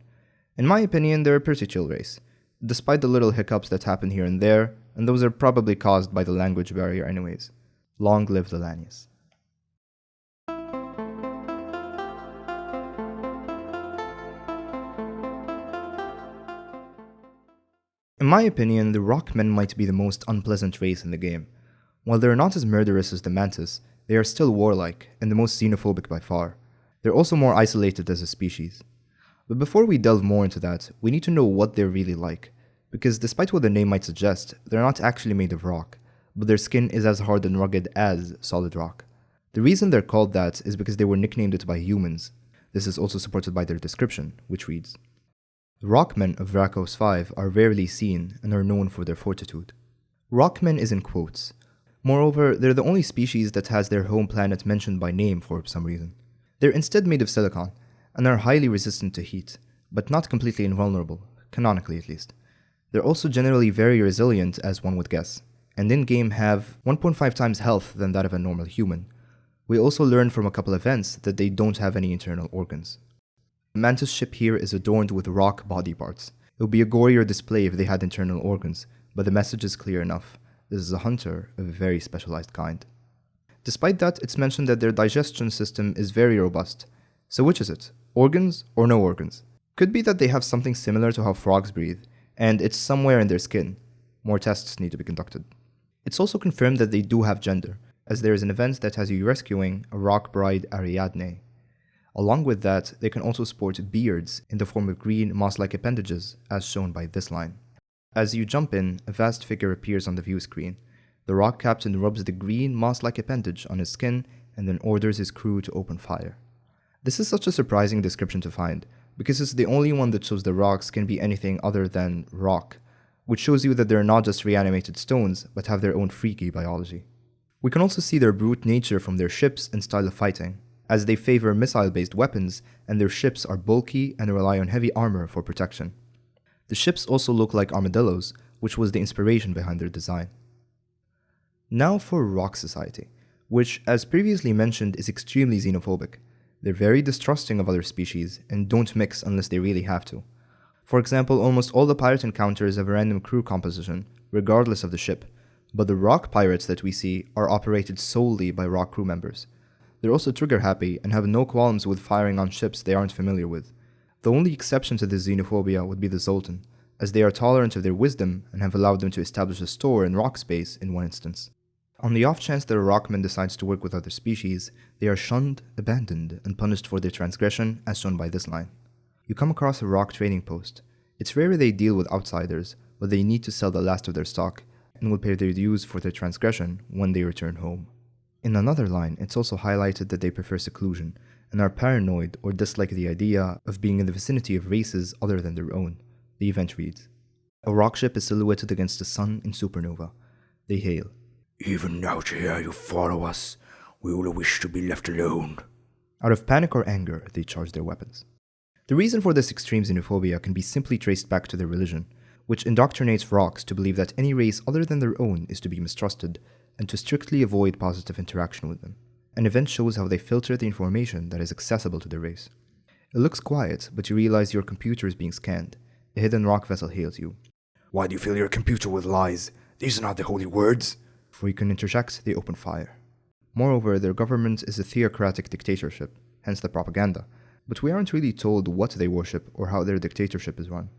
In my opinion, they're a pretty chill race, despite the little hiccups that happen here and there, and those are probably caused by the language barrier anyways. Long live the Lanius. In my opinion, the Rockmen might be the most unpleasant race in the game. While they're not as murderous as the Mantis, they are still warlike, and the most xenophobic by far. They're also more isolated as a species. But before we delve more into that, we need to know what they're really like, because despite what the name might suggest, they're not actually made of rock, but their skin is as hard and rugged as solid rock. The reason they're called that is because they were nicknamed it by humans. This is also supported by their description, which reads, the Rockmen of Vrakos 5 are rarely seen and are known for their fortitude. Rockmen is in quotes. Moreover, they're the only species that has their home planet mentioned by name for some reason. They're instead made of silicon, and are highly resistant to heat, but not completely invulnerable, canonically at least. They're also generally very resilient, as one would guess, and in-game have 1.5 times health than that of a normal human. We also learn from a couple events that they don't have any internal organs. The Mantis ship here is adorned with rock body parts. It would be a gorier display if they had internal organs, but the message is clear enough. This is a hunter of a very specialized kind. Despite that, it's mentioned that their digestion system is very robust. So which is it? Organs or no organs? Could be that they have something similar to how frogs breathe, and it's somewhere in their skin. More tests need to be conducted. It's also confirmed that they do have gender, as there is an event that has you rescuing a rock bride Ariadne. Along with that, they can also sport beards in the form of green moss-like appendages, as shown by this line. As you jump in, a vast figure appears on the view screen. The rock captain rubs the green moss-like appendage on his skin and then orders his crew to open fire. This is such a surprising description to find, because it's the only one that shows the rocks can be anything other than rock, which shows you that they're not just reanimated stones, but have their own freaky biology. We can also see their brute nature from their ships and style of fighting, as they favor missile-based weapons and their ships are bulky and rely on heavy armor for protection. The ships also look like armadillos, which was the inspiration behind their design. Now for Rock Society, which, as previously mentioned, is extremely xenophobic. They're very distrusting of other species and don't mix unless they really have to. For example, almost all the pirate encounters have a random crew composition, regardless of the ship, but the rock pirates that we see are operated solely by rock crew members. They're also trigger happy and have no qualms with firing on ships they aren't familiar with. The only exception to this xenophobia would be the Zoltan, as they are tolerant of their wisdom and have allowed them to establish a store in rock space in one instance. On the off chance that a Rockman decides to work with other species, they are shunned, abandoned, and punished for their transgression, as shown by this line. You come across a rock trading post. It's rare they deal with outsiders, but they need to sell the last of their stock, and will pay their dues for their transgression when they return home. In another line, it's also highlighted that they prefer seclusion, and are paranoid or dislike the idea of being in the vicinity of races other than their own. The event reads, a rock ship is silhouetted against the sun in supernova. They hail, "Even out here you follow us, we will wish to be left alone." Out of panic or anger, they charge their weapons. The reason for this extreme xenophobia can be simply traced back to their religion, which indoctrinates rocks to believe that any race other than their own is to be mistrusted, and to strictly avoid positive interaction with them. An event shows how they filter the information that is accessible to their race. It looks quiet, but you realize your computer is being scanned. A hidden rock vessel hails you. "Why do you fill your computer with lies? These are not the holy words." Before you can interject, they open fire. Moreover, their government is a theocratic dictatorship, hence the propaganda, but we aren't really told what they worship or how their dictatorship is run.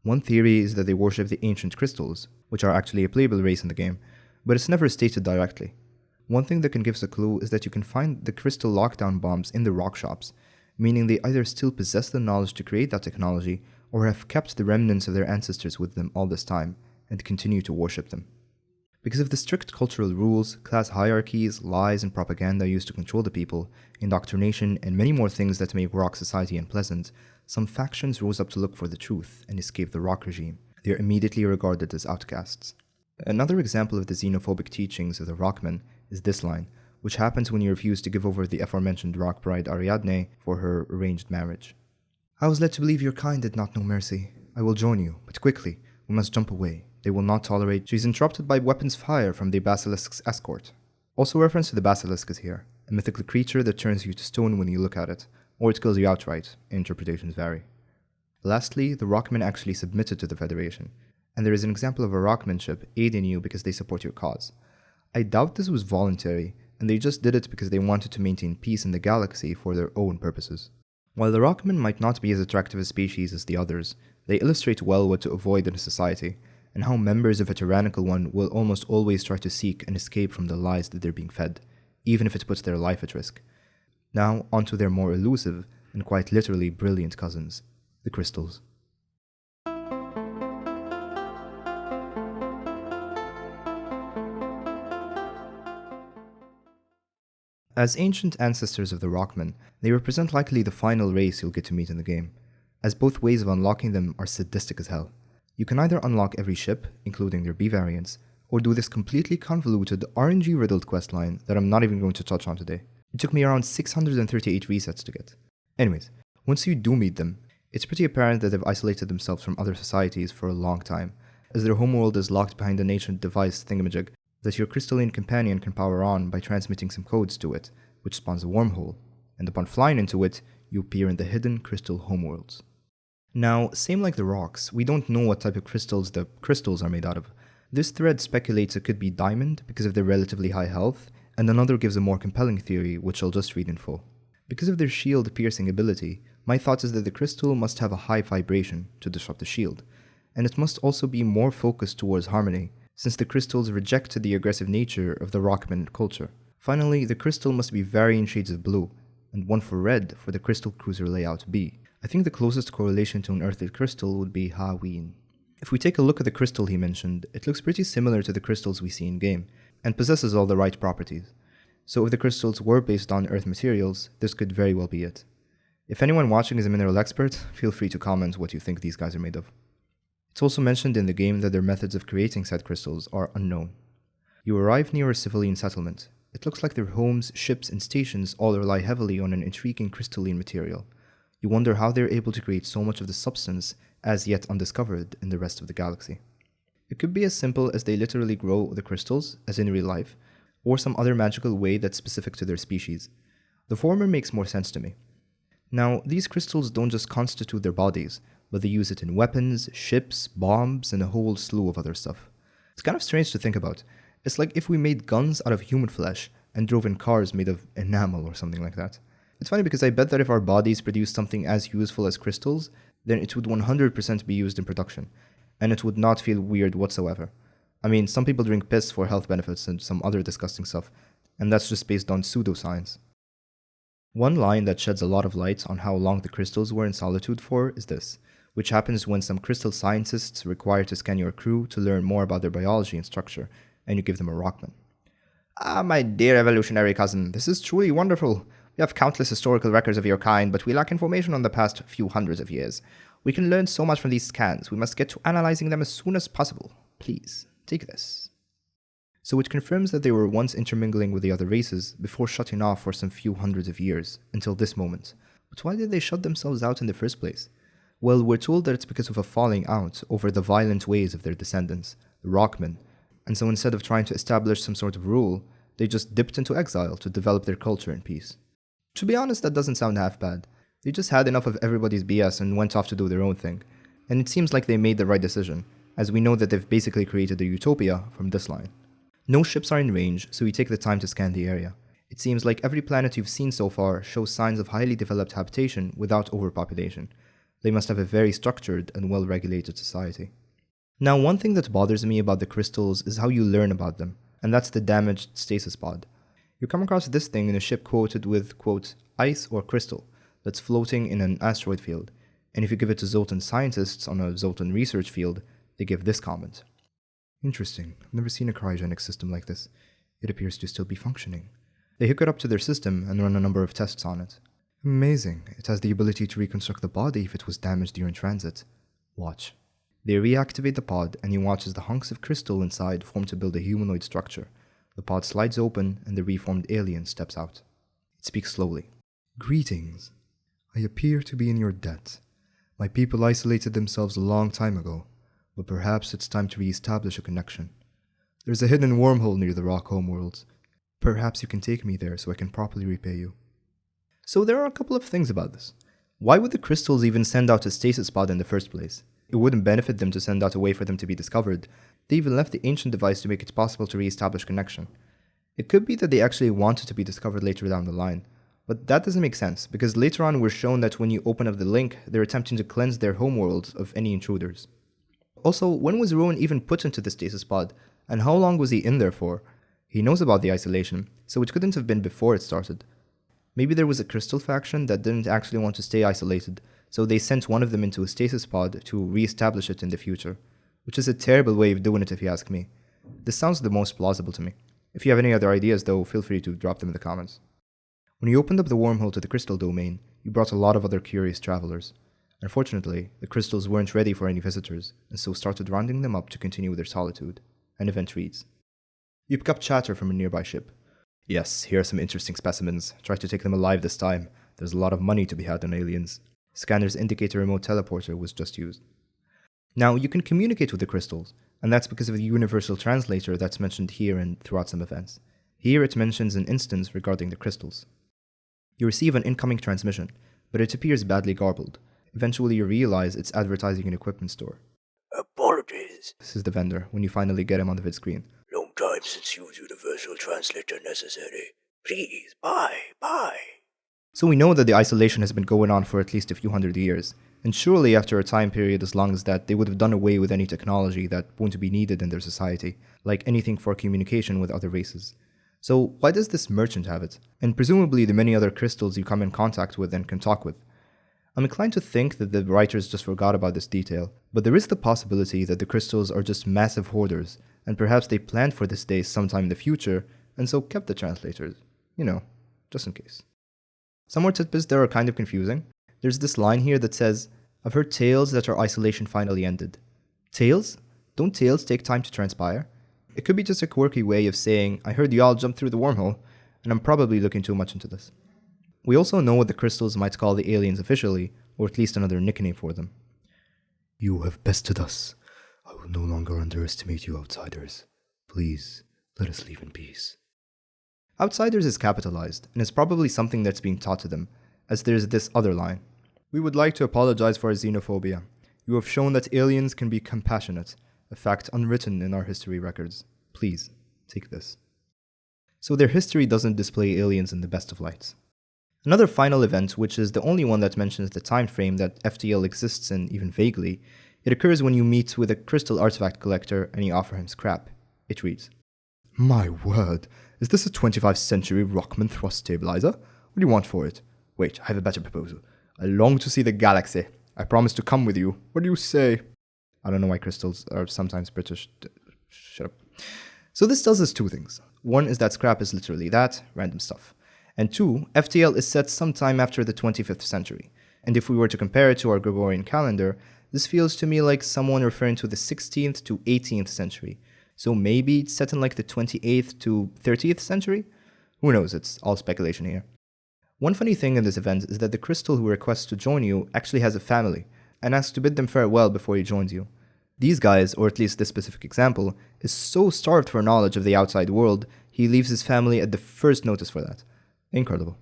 One theory is that they worship the ancient crystals, which are actually a playable race in the game, but it's never stated directly. One thing that can give us a clue is that you can find the crystal lockdown bombs in the rock shops, meaning they either still possess the knowledge to create that technology or have kept the remnants of their ancestors with them all this time and continue to worship them. Because of the strict cultural rules, class hierarchies, lies, and propaganda used to control the people, indoctrination, and many more things that make rock society unpleasant, some factions rose up to look for the truth and escape the rock regime. They are immediately regarded as outcasts. Another example of the xenophobic teachings of the Rockmen is this line, which happens when you refuse to give over the aforementioned rock bride Ariadne for her arranged marriage. I was led to believe your kind did not know mercy. I will join you, but quickly, we must jump away. They will not tolerate. She's interrupted by weapons fire from the basilisk's escort. Also, reference to the basilisk is here, a mythical creature that turns you to stone when you look at it, or it kills you outright. Interpretations vary. Lastly, the Rockmen actually submitted to the Federation, and there is an example of a Rockman ship aiding you because they support your cause. I doubt this was voluntary, and they just did it because they wanted to maintain peace in the galaxy for their own purposes. While the Rockmen might not be as attractive a species as the others, they illustrate well what to avoid in a society, and how members of a tyrannical one will almost always try to seek and escape from the lies that they're being fed, even if it puts their life at risk. Now, onto their more elusive, and quite literally brilliant cousins, the crystals. As ancient ancestors of the Rockmen, they represent likely the final race you'll get to meet in the game, as both ways of unlocking them are sadistic as hell. You can either unlock every ship, including their B variants, or do this completely convoluted, RNG-riddled questline that I'm not even going to touch on today. It took me around 638 resets to get. Anyways, once you do meet them, It's pretty apparent that they've isolated themselves from other societies for a long time, as their homeworld is locked behind an ancient device thingamajig that your crystalline companion can power on by transmitting some codes to it, which spawns a wormhole, and upon flying into it, you appear in the hidden crystal homeworlds. Now, same like the rocks, we don't know what type of crystals the crystals are made out of. This thread speculates it could be diamond because of their relatively high health, and another gives a more compelling theory, which I'll just read in full. Because of their shield-piercing ability, my thought is that the crystal must have a high vibration to disrupt the shield, and it must also be more focused towards harmony, since the crystals reject the aggressive nature of the Rockmen culture. Finally, the crystal must be varying shades of blue, and one for red for the Crystal Cruiser Layout B. I think the closest correlation to an earthly crystal would be Haween. If we take a look at the crystal he mentioned, it looks pretty similar to the crystals we see in-game, and possesses all the right properties. So if the crystals were based on earth materials, this could very well be it. If anyone watching is a mineral expert, feel free to comment what you think these guys are made of. It's also mentioned in the game that their methods of creating said crystals are unknown. You arrive near a civilian settlement. It looks like their homes, ships, and stations all rely heavily on an intriguing crystalline material. You wonder how they're able to create so much of the substance as yet undiscovered in the rest of the galaxy. It could be as simple as they literally grow the crystals, as in real life, or some other magical way that's specific to their species. The former makes more sense to me. Now, these crystals don't just constitute their bodies, but they use it in weapons, ships, bombs, and a whole slew of other stuff. It's kind of strange to think about. It's like if we made guns out of human flesh and drove in cars made of enamel or something like that. It's funny because I bet that if our bodies produced something as useful as crystals, then it would 100% be used in production, and it would not feel weird whatsoever. I mean, some people drink piss for health benefits and some other disgusting stuff, and that's just based on pseudoscience. One line that sheds a lot of light on how long the crystals were in solitude for is this, which happens when some crystal scientists require to scan your crew to learn more about their biology and structure, and you give them a Rockman. Ah, my dear evolutionary cousin, this is truly wonderful. We have countless historical records of your kind, but we lack information on the past few hundreds of years. We can learn so much from these scans. We must get to analyzing them as soon as possible. Please, take this. So it confirms that they were once intermingling with the other races before shutting off for some few hundreds of years, until this moment. But why did they shut themselves out in the first place? Well, we're told that it's because of a falling out over the violent ways of their descendants, the Rockmen, and so instead of trying to establish some sort of rule, they just dipped into exile to develop their culture in peace. To be honest, that doesn't sound half bad. They just had enough of everybody's BS and went off to do their own thing. And it seems like they made the right decision, as we know that they've basically created a utopia from this line. No ships are in range, so we take the time to scan the area. It seems like every planet you've seen so far shows signs of highly developed habitation without overpopulation. They must have a very structured and well-regulated society. Now, one thing that bothers me about the crystals is how you learn about them, and that's the damaged stasis pod. You come across this thing in a ship quoted with, quote, ice or crystal, that's floating in an asteroid field, and if you give it to Zoltan scientists on a Zoltan research field, they give this comment. Interesting, I've never seen a cryogenic system like this. It appears to still be functioning. They hook it up to their system and run a number of tests on it. Amazing, it has the ability to reconstruct the body if it was damaged during transit. Watch. They reactivate the pod, and you watch as the hunks of crystal inside form to build a humanoid structure. The pod slides open, and the reformed alien steps out. It speaks slowly. Greetings. I appear to be in your debt. My people isolated themselves a long time ago, but perhaps it's time to re-establish a connection. There's a hidden wormhole near the rock homeworlds. Perhaps you can take me there so I can properly repay you. So there are a couple of things about this. Why would the crystals even send out a stasis pod in the first place? It wouldn't benefit them to send out a way for them to be discovered. They even left the ancient device to make it possible to re-establish connection. It could be that they actually wanted to be discovered later down the line, but that doesn't make sense, because later on we're shown that when you open up the link, they're attempting to cleanse their homeworlds of any intruders. Also, when was Rowan even put into the stasis pod, and how long was he in there for? He knows about the isolation, so it couldn't have been before it started. Maybe there was a crystal faction that didn't actually want to stay isolated, so they sent one of them into a stasis pod to re-establish it in the future, which is a terrible way of doing it if you ask me. This sounds the most plausible to me. If you have any other ideas though, feel free to drop them in the comments. When you opened up the wormhole to the crystal domain, you brought a lot of other curious travelers. Unfortunately, the crystals weren't ready for any visitors, and so started rounding them up to continue their solitude. An event reads. You pick up chatter from a nearby ship. Yes, here are some interesting specimens. Try to take them alive this time. There's a lot of money to be had on aliens. Scanners indicate a remote teleporter was just used. Now, you can communicate with the crystals, and that's because of the universal translator that's mentioned here and throughout some events. Here it mentions an instance regarding the crystals. You receive an incoming transmission, but it appears badly garbled. Eventually you realize it's advertising an equipment store. Apologies. This is the vendor, when you finally get him on the vid screen. Long time since used universal translator necessary. Please, bye. So we know that the isolation has been going on for at least a few hundred years, and surely after a time period as long as that, they would have done away with any technology that won't be needed in their society, like anything for communication with other races. So why does this merchant have it? And presumably the many other crystals you come in contact with and can talk with. I'm inclined to think that the writers just forgot about this detail, but there is the possibility that the crystals are just massive hoarders, and perhaps they planned for this day sometime in the future, and so kept the translators. Just in case. Some more tidbits that are kind of confusing. There's this line here that says, "I've heard tales that our isolation finally ended." Tales? Don't tales take time to transpire? It could be just a quirky way of saying, "I heard y'all jump through the wormhole," and I'm probably looking too much into this. We also know what the crystals might call the aliens officially, or at least another nickname for them. "You have bested us. I will no longer underestimate you outsiders. Please, let us leave in peace." Outsiders is capitalized, and is probably something that's being taught to them, as there's this other line. "We would like to apologize for our xenophobia. You have shown that aliens can be compassionate, a fact unwritten in our history records. Please, take this." So their history doesn't display aliens in the best of lights. Another final event, which is the only one that mentions the time frame that FTL exists in even vaguely, it occurs when you meet with a crystal artifact collector and you offer him scrap. It reads, "My word, is this a 25th century Rockmen thrust stabilizer? What do you want for it? Wait, I have a better proposal. I long to see the galaxy. I promise to come with you. What do you say?" I don't know why crystals are sometimes British. Shut up. So this tells us two things. One is that scrap is literally that, random stuff. And two, FTL is set sometime after the 25th century. And if we were to compare it to our Gregorian calendar, this feels to me like someone referring to the 16th to 18th century. So maybe it's set in like the 28th to 30th century? Who knows, it's all speculation here. One funny thing in this event is that the crystal who requests to join you actually has a family, and asks to bid them farewell before he joins you. These guys, or at least this specific example, is so starved for knowledge of the outside world, he leaves his family at the first notice for that. Incredible.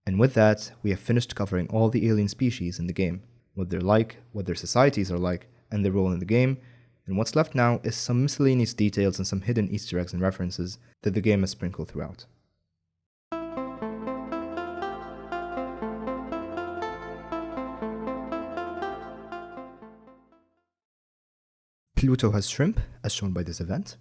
And with that, we have finished covering all the alien species in the game, what they're like, what their societies are like, and their role in the game, and what's left now is some miscellaneous details and some hidden Easter eggs and references that the game has sprinkled throughout. Pluto has shrimp, as shown by this event.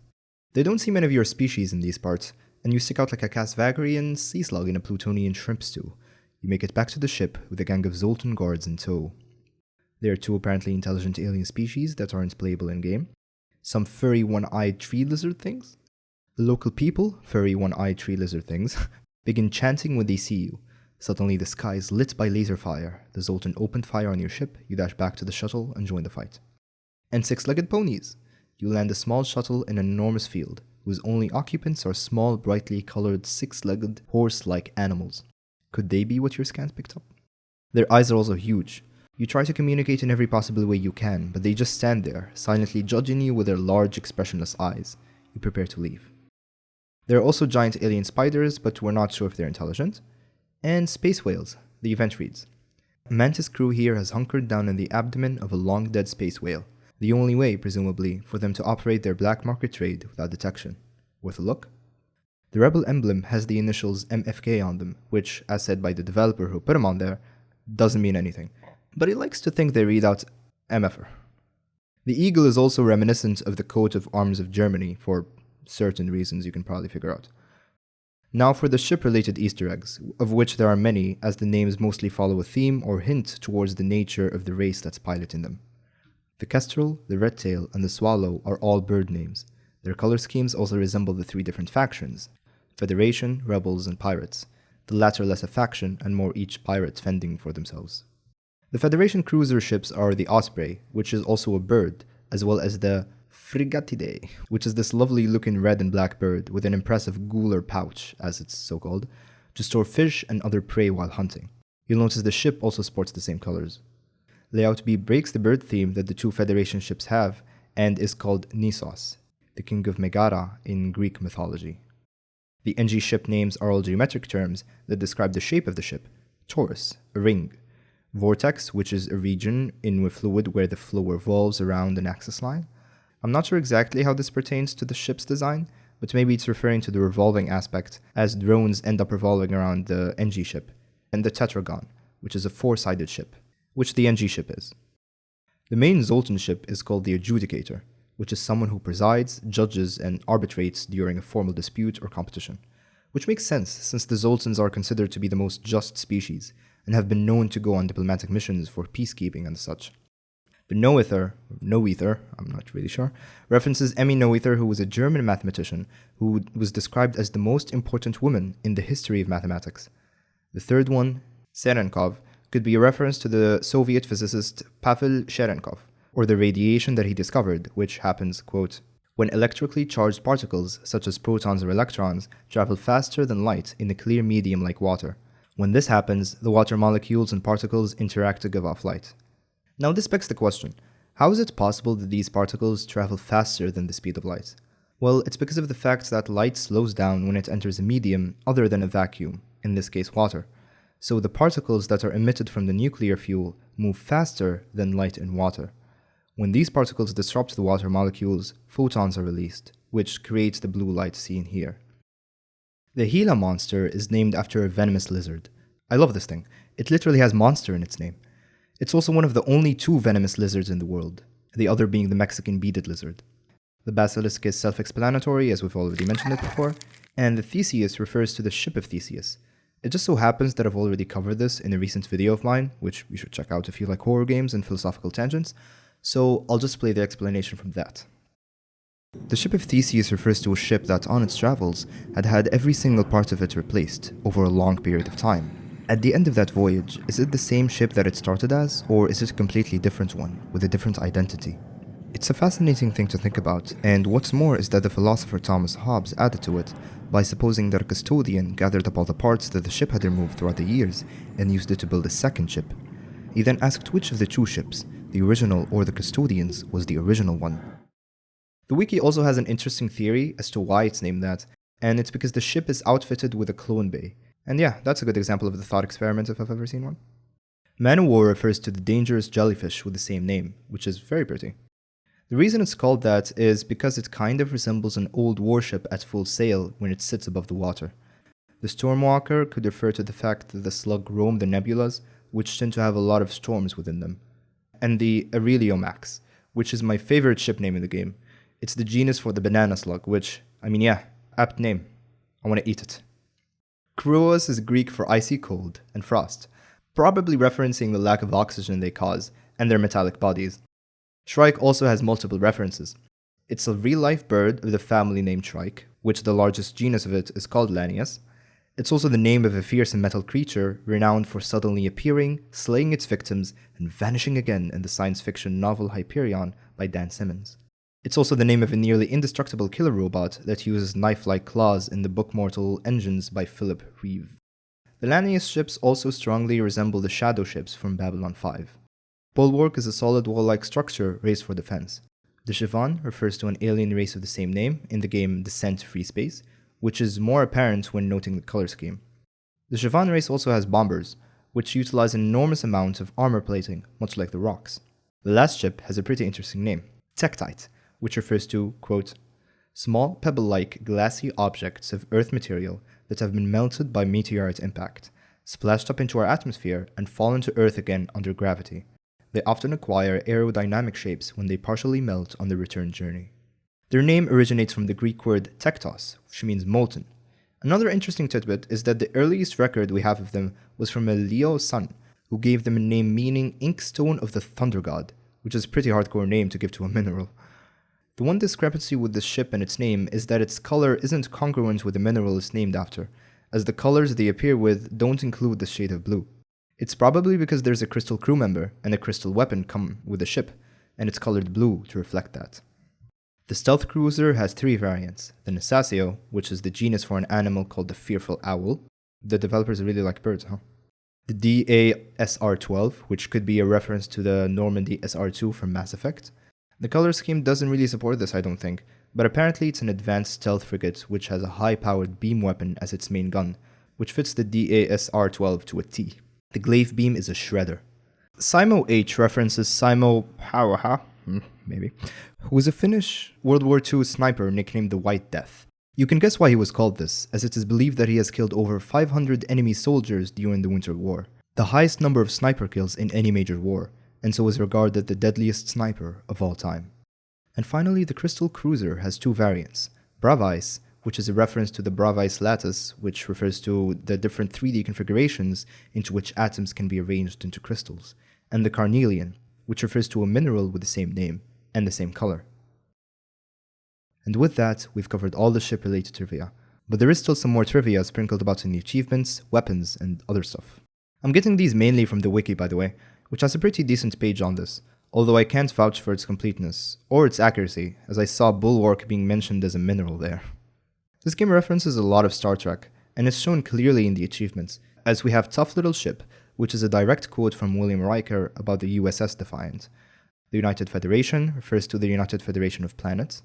They don't see many of your species in these parts, and you stick out like a Casvagrian sea slug in a Plutonian shrimp stew. You make it back to the ship with a gang of Zoltan guards in tow. There are two apparently intelligent alien species that aren't playable in-game. Some furry one-eyed tree lizard things. The local people, furry one-eyed tree lizard things, begin chanting when they see you. Suddenly the sky is lit by laser fire. The Zoltan opened fire on your ship, you dash back to the shuttle and join the fight. And six-legged ponies. You land a small shuttle in an enormous field, whose only occupants are small, brightly colored, six-legged, horse-like animals. Could they be what your scans picked up? Their eyes are also huge. You try to communicate in every possible way you can, but they just stand there, silently judging you with their large, expressionless eyes. You prepare to leave. There are also giant alien spiders, but we're not sure if they're intelligent. And space whales, the event reads. Mantis crew here has hunkered down in the abdomen of a long-dead space whale. The only way, presumably, for them to operate their black market trade without detection. Worth a look? The Rebel emblem has the initials MFK on them, which, as said by the developer who put them on there, doesn't mean anything. But he likes to think they read out MFR. The eagle is also reminiscent of the coat of arms of Germany, for certain reasons you can probably figure out. Now for the ship-related Easter eggs, of which there are many, as the names mostly follow a theme or hint towards the nature of the race that's piloting them. The kestrel, the red tail, and the swallow are all bird names. Their color schemes also resemble the three different factions: Federation, Rebels, and Pirates, the latter less a faction and more each pirate fending for themselves. The Federation cruiser ships are the Osprey, which is also a bird, as well as the Frigatidae, which is this lovely looking red and black bird with an impressive gular pouch, as it's so called, to store fish and other prey while hunting. You'll notice the ship also sports the same colors. Layout B breaks the bird theme that the two Federation ships have and is called Nisos, the king of Megara in Greek mythology. The Engi ship names are all geometric terms that describe the shape of the ship: torus, a ring; vortex, which is a region in a fluid where the flow revolves around an axis line. I'm not sure exactly how this pertains to the ship's design, but maybe it's referring to the revolving aspect, as drones end up revolving around the Engi ship; and the tetragon, which is a four-sided ship, which the Engi ship is. The main Zoltan ship is called the Adjudicator, which is someone who presides, judges, and arbitrates during a formal dispute or competition. Which makes sense, since the Zoltans are considered to be the most just species, and have been known to go on diplomatic missions for peacekeeping and such. The Noether, I'm not really sure, references Emmy Noether, who was a German mathematician who was described as the most important woman in the history of mathematics. The third one, Serenkov, could be a reference to the Soviet physicist Pavel Cherenkov, or the radiation that he discovered, which happens, quote, when electrically charged particles, such as protons or electrons, travel faster than light in a clear medium like water. When this happens, the water molecules and particles interact to give off light. Now this begs the question, how is it possible that these particles travel faster than the speed of light? Well, it's because of the fact that light slows down when it enters a medium other than a vacuum, in this case water. So the particles that are emitted from the nuclear fuel move faster than light in water. When these particles disrupt the water molecules, photons are released, which creates the blue light seen here. The Gila monster is named after a venomous lizard. I love this thing. It literally has monster in its name. It's also one of the only two venomous lizards in the world, the other being the Mexican beaded lizard. The basilisk is self-explanatory, as we've already mentioned it before, and the Theseus refers to the ship of Theseus. It just so happens that I've already covered this in a recent video of mine, which you should check out if you like horror games and philosophical tangents, so I'll just play the explanation from that. The ship of Theseus refers to a ship that, on its travels, had every single part of it replaced over a long period of time. At the end of that voyage, is it the same ship that it started as, or is it a completely different one, with a different identity? It's a fascinating thing to think about, and what's more is that the philosopher Thomas Hobbes added to it by supposing that a custodian gathered up all the parts that the ship had removed throughout the years and used it to build a second ship. He then asked which of the two ships, the original or the custodian's, was the original one. The wiki also has an interesting theory as to why it's named that, and it's because the ship is outfitted with a clone bay. And yeah, that's a good example of the thought experiment if I've ever seen one. Man o' War refers to the dangerous jellyfish with the same name, which is very pretty. The reason it's called that is because it kind of resembles an old warship at full sail when it sits above the water. The Stormwalker could refer to the fact that the slug roam the nebulas, which tend to have a lot of storms within them. And the Aureliomax, which is my favorite ship name in the game. It's the genus for the banana slug, which, apt name. I want to eat it. Kruos is Greek for icy cold and frost, probably referencing the lack of oxygen they cause and their metallic bodies. Shrike also has multiple references. It's a real-life bird of the family named Shrike, which the largest genus of it is called Lanius. It's also the name of a fearsome metal creature renowned for suddenly appearing, slaying its victims, and vanishing again in the science fiction novel Hyperion by Dan Simmons. It's also the name of a nearly indestructible killer robot that uses knife-like claws in the book Mortal Engines by Philip Reeve. The Lanius ships also strongly resemble the Shadow ships from Babylon 5. Bulwark is a solid wall-like structure raised for defense. The Shivan refers to an alien race of the same name in the game Descent Free Space, which is more apparent when noting the color scheme. The Shivan race also has bombers, which utilize an enormous amount of armor plating, much like the rocks. The last ship has a pretty interesting name, Tektite, which refers to, quote, small pebble-like glassy objects of Earth material that have been melted by meteorite impact, splashed up into our atmosphere, and fallen to Earth again under gravity. They often acquire aerodynamic shapes when they partially melt on the return journey. Their name originates from the Greek word tektos, which means molten. Another interesting tidbit is that the earliest record we have of them was from a Leo son, who gave them a name meaning Inkstone of the Thunder God, which is a pretty hardcore name to give to a mineral. The one discrepancy with this ship and its name is that its color isn't congruent with the mineral it's named after, as the colors they appear with don't include the shade of blue. It's probably because there's a crystal crew member and a crystal weapon come with the ship, and it's colored blue to reflect that. The stealth cruiser has three variants: the Nesasio, which is the genus for an animal called the fearful owl. The developers really like birds, huh? the DASR-12, which could be a reference to the Normandy SR-2 from Mass Effect. The color scheme doesn't really support this, I don't think, but apparently it's an advanced stealth frigate which has a high-powered beam weapon as its main gun, which fits the DASR-12 to a T. The glaive beam is a shredder. Simo H references Simo Pauha, maybe, who was a Finnish World War II sniper nicknamed the White Death. You can guess why he was called this, as it is believed that he has killed over 500 enemy soldiers during the Winter War, the highest number of sniper kills in any major war, and so is regarded the deadliest sniper of all time. And finally, the Crystal Cruiser has two variants, Bravice, which is a reference to the Bravice lattice, which refers to the different 3D configurations into which atoms can be arranged into crystals, and the Carnelian, which refers to a mineral with the same name and the same color. And with that, we've covered all the ship-related trivia, but there is still some more trivia sprinkled about in the achievements, weapons, and other stuff. I'm getting these mainly from the wiki, by the way, which has a pretty decent page on this, although I can't vouch for its completeness, or its accuracy, as I saw Bulwark being mentioned as a mineral there. This game references a lot of Star Trek, and is shown clearly in the achievements, as we have Tough Little Ship, which is a direct quote from William Riker about the USS Defiant. The United Federation refers to the United Federation of Planets.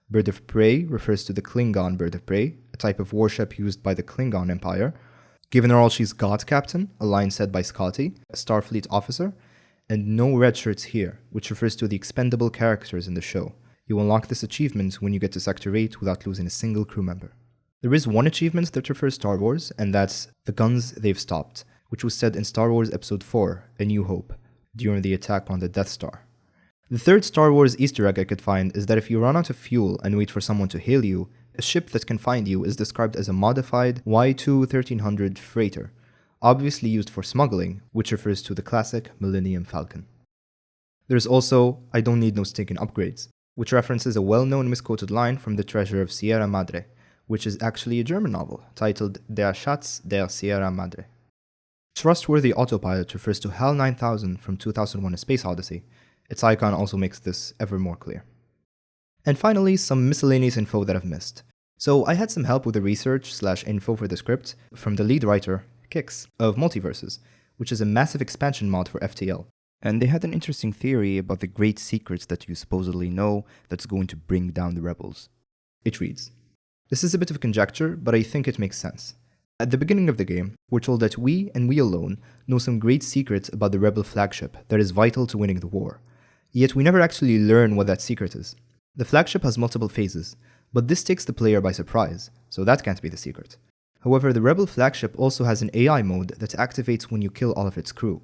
Bird of Prey refers to the Klingon Bird of Prey, a type of warship used by the Klingon Empire. Given her all, she's God Captain, a line said by Scotty, a Starfleet officer. And no red shirts here, which refers to the expendable characters in the show. You unlock this achievement when you get to Sector 8 without losing a single crew member. There is one achievement that refers Star Wars, and that's the guns they've stopped, which was said in Star Wars Episode 4, A New Hope, during the attack on the Death Star. The third Star Wars Easter egg I could find is that if you run out of fuel and wait for someone to hail you, a ship that can find you is described as a modified Y2-1300 freighter, obviously used for smuggling, which refers to the classic Millennium Falcon. There's also I Don't Need No Stinking Upgrades, which references a well-known misquoted line from The Treasure of Sierra Madre, which is actually a German novel titled Der Schatz der Sierra Madre. Trustworthy Autopilot refers to HAL 9000 from 2001: A Space Odyssey. Its icon also makes this ever more clear. And finally, some miscellaneous info that I've missed. So I had some help with the research/info for the script from the lead writer, Kix, of Multiverses, which is a massive expansion mod for FTL. And they had an interesting theory about the great secrets that you supposedly know that's going to bring down the rebels. It reads, "This is a bit of conjecture, but I think it makes sense. At the beginning of the game, we're told that we, and we alone, know some great secrets about the rebel flagship that is vital to winning the war. Yet we never actually learn what that secret is. The flagship has multiple phases, but this takes the player by surprise, so that can't be the secret. However, the rebel flagship also has an AI mode that activates when you kill all of its crew.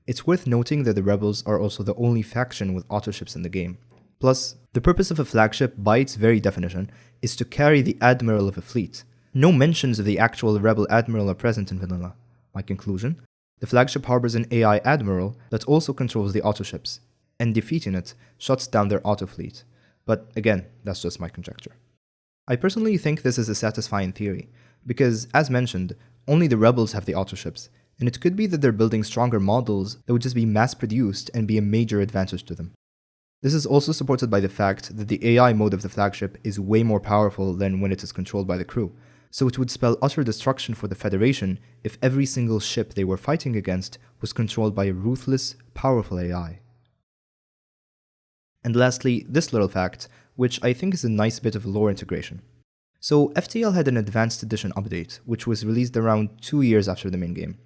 It's worth noting that the rebels are also the only faction with autoships in the game. Plus, the purpose of a flagship, by its very definition, is to carry the admiral of a fleet. No mentions of the actual rebel admiral are present in vanilla. My conclusion? The flagship harbors an AI admiral that also controls the autoships, and defeating it shuts down their autofleet. But again, that's just my conjecture. I personally think this is a satisfying theory, because, as mentioned, only the rebels have the autoships, and it could be that they're building stronger models that would just be mass-produced and be a major advantage to them. This is also supported by the fact that the AI mode of the flagship is way more powerful than when it is controlled by the crew, so it would spell utter destruction for the Federation if every single ship they were fighting against was controlled by a ruthless, powerful AI. And lastly, this little fact, which I think is a nice bit of lore integration. So FTL had an Advanced Edition update, which was released around 2 years after the main game.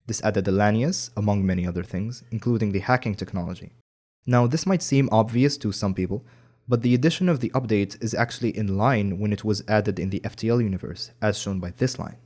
This added the Lanius, among many other things, including the hacking technology. Now, this might seem obvious to some people, but the addition of the update is actually in line when it was added in the FTL universe, as shown by this line.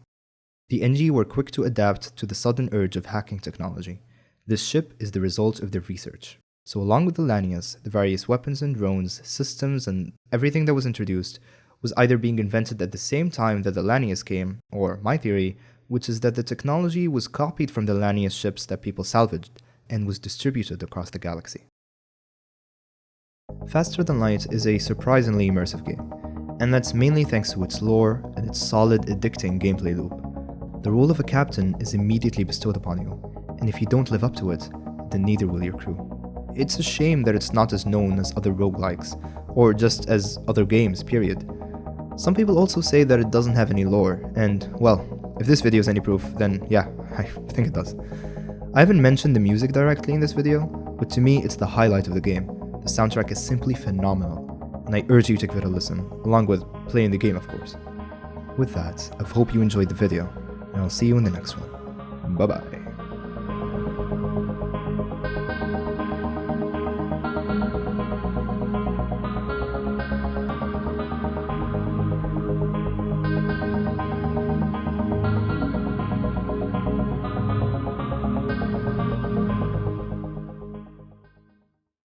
The Engi were quick to adapt to the sudden urge of hacking technology. This ship is the result of their research. So along with the Lanius, the various weapons and drones, systems, and everything that was introduced was either being invented at the same time that the Lanius came, or my theory, which is that the technology was copied from the Lanius ships that people salvaged, and was distributed across the galaxy. Faster Than Light is a surprisingly immersive game, and that's mainly thanks to its lore and its solid, addicting gameplay loop. The role of a captain is immediately bestowed upon you, and if you don't live up to it, then neither will your crew. It's a shame that it's not as known as other roguelikes, or just as other games, period. Some people also say that it doesn't have any lore, and, well, if this video is any proof, then yeah, I think it does. I haven't mentioned the music directly in this video, but to me it's the highlight of the game. The soundtrack is simply phenomenal, and I urge you to give it a listen, along with playing the game of course. With that, I hope you enjoyed the video, and I'll see you in the next one. Bye bye.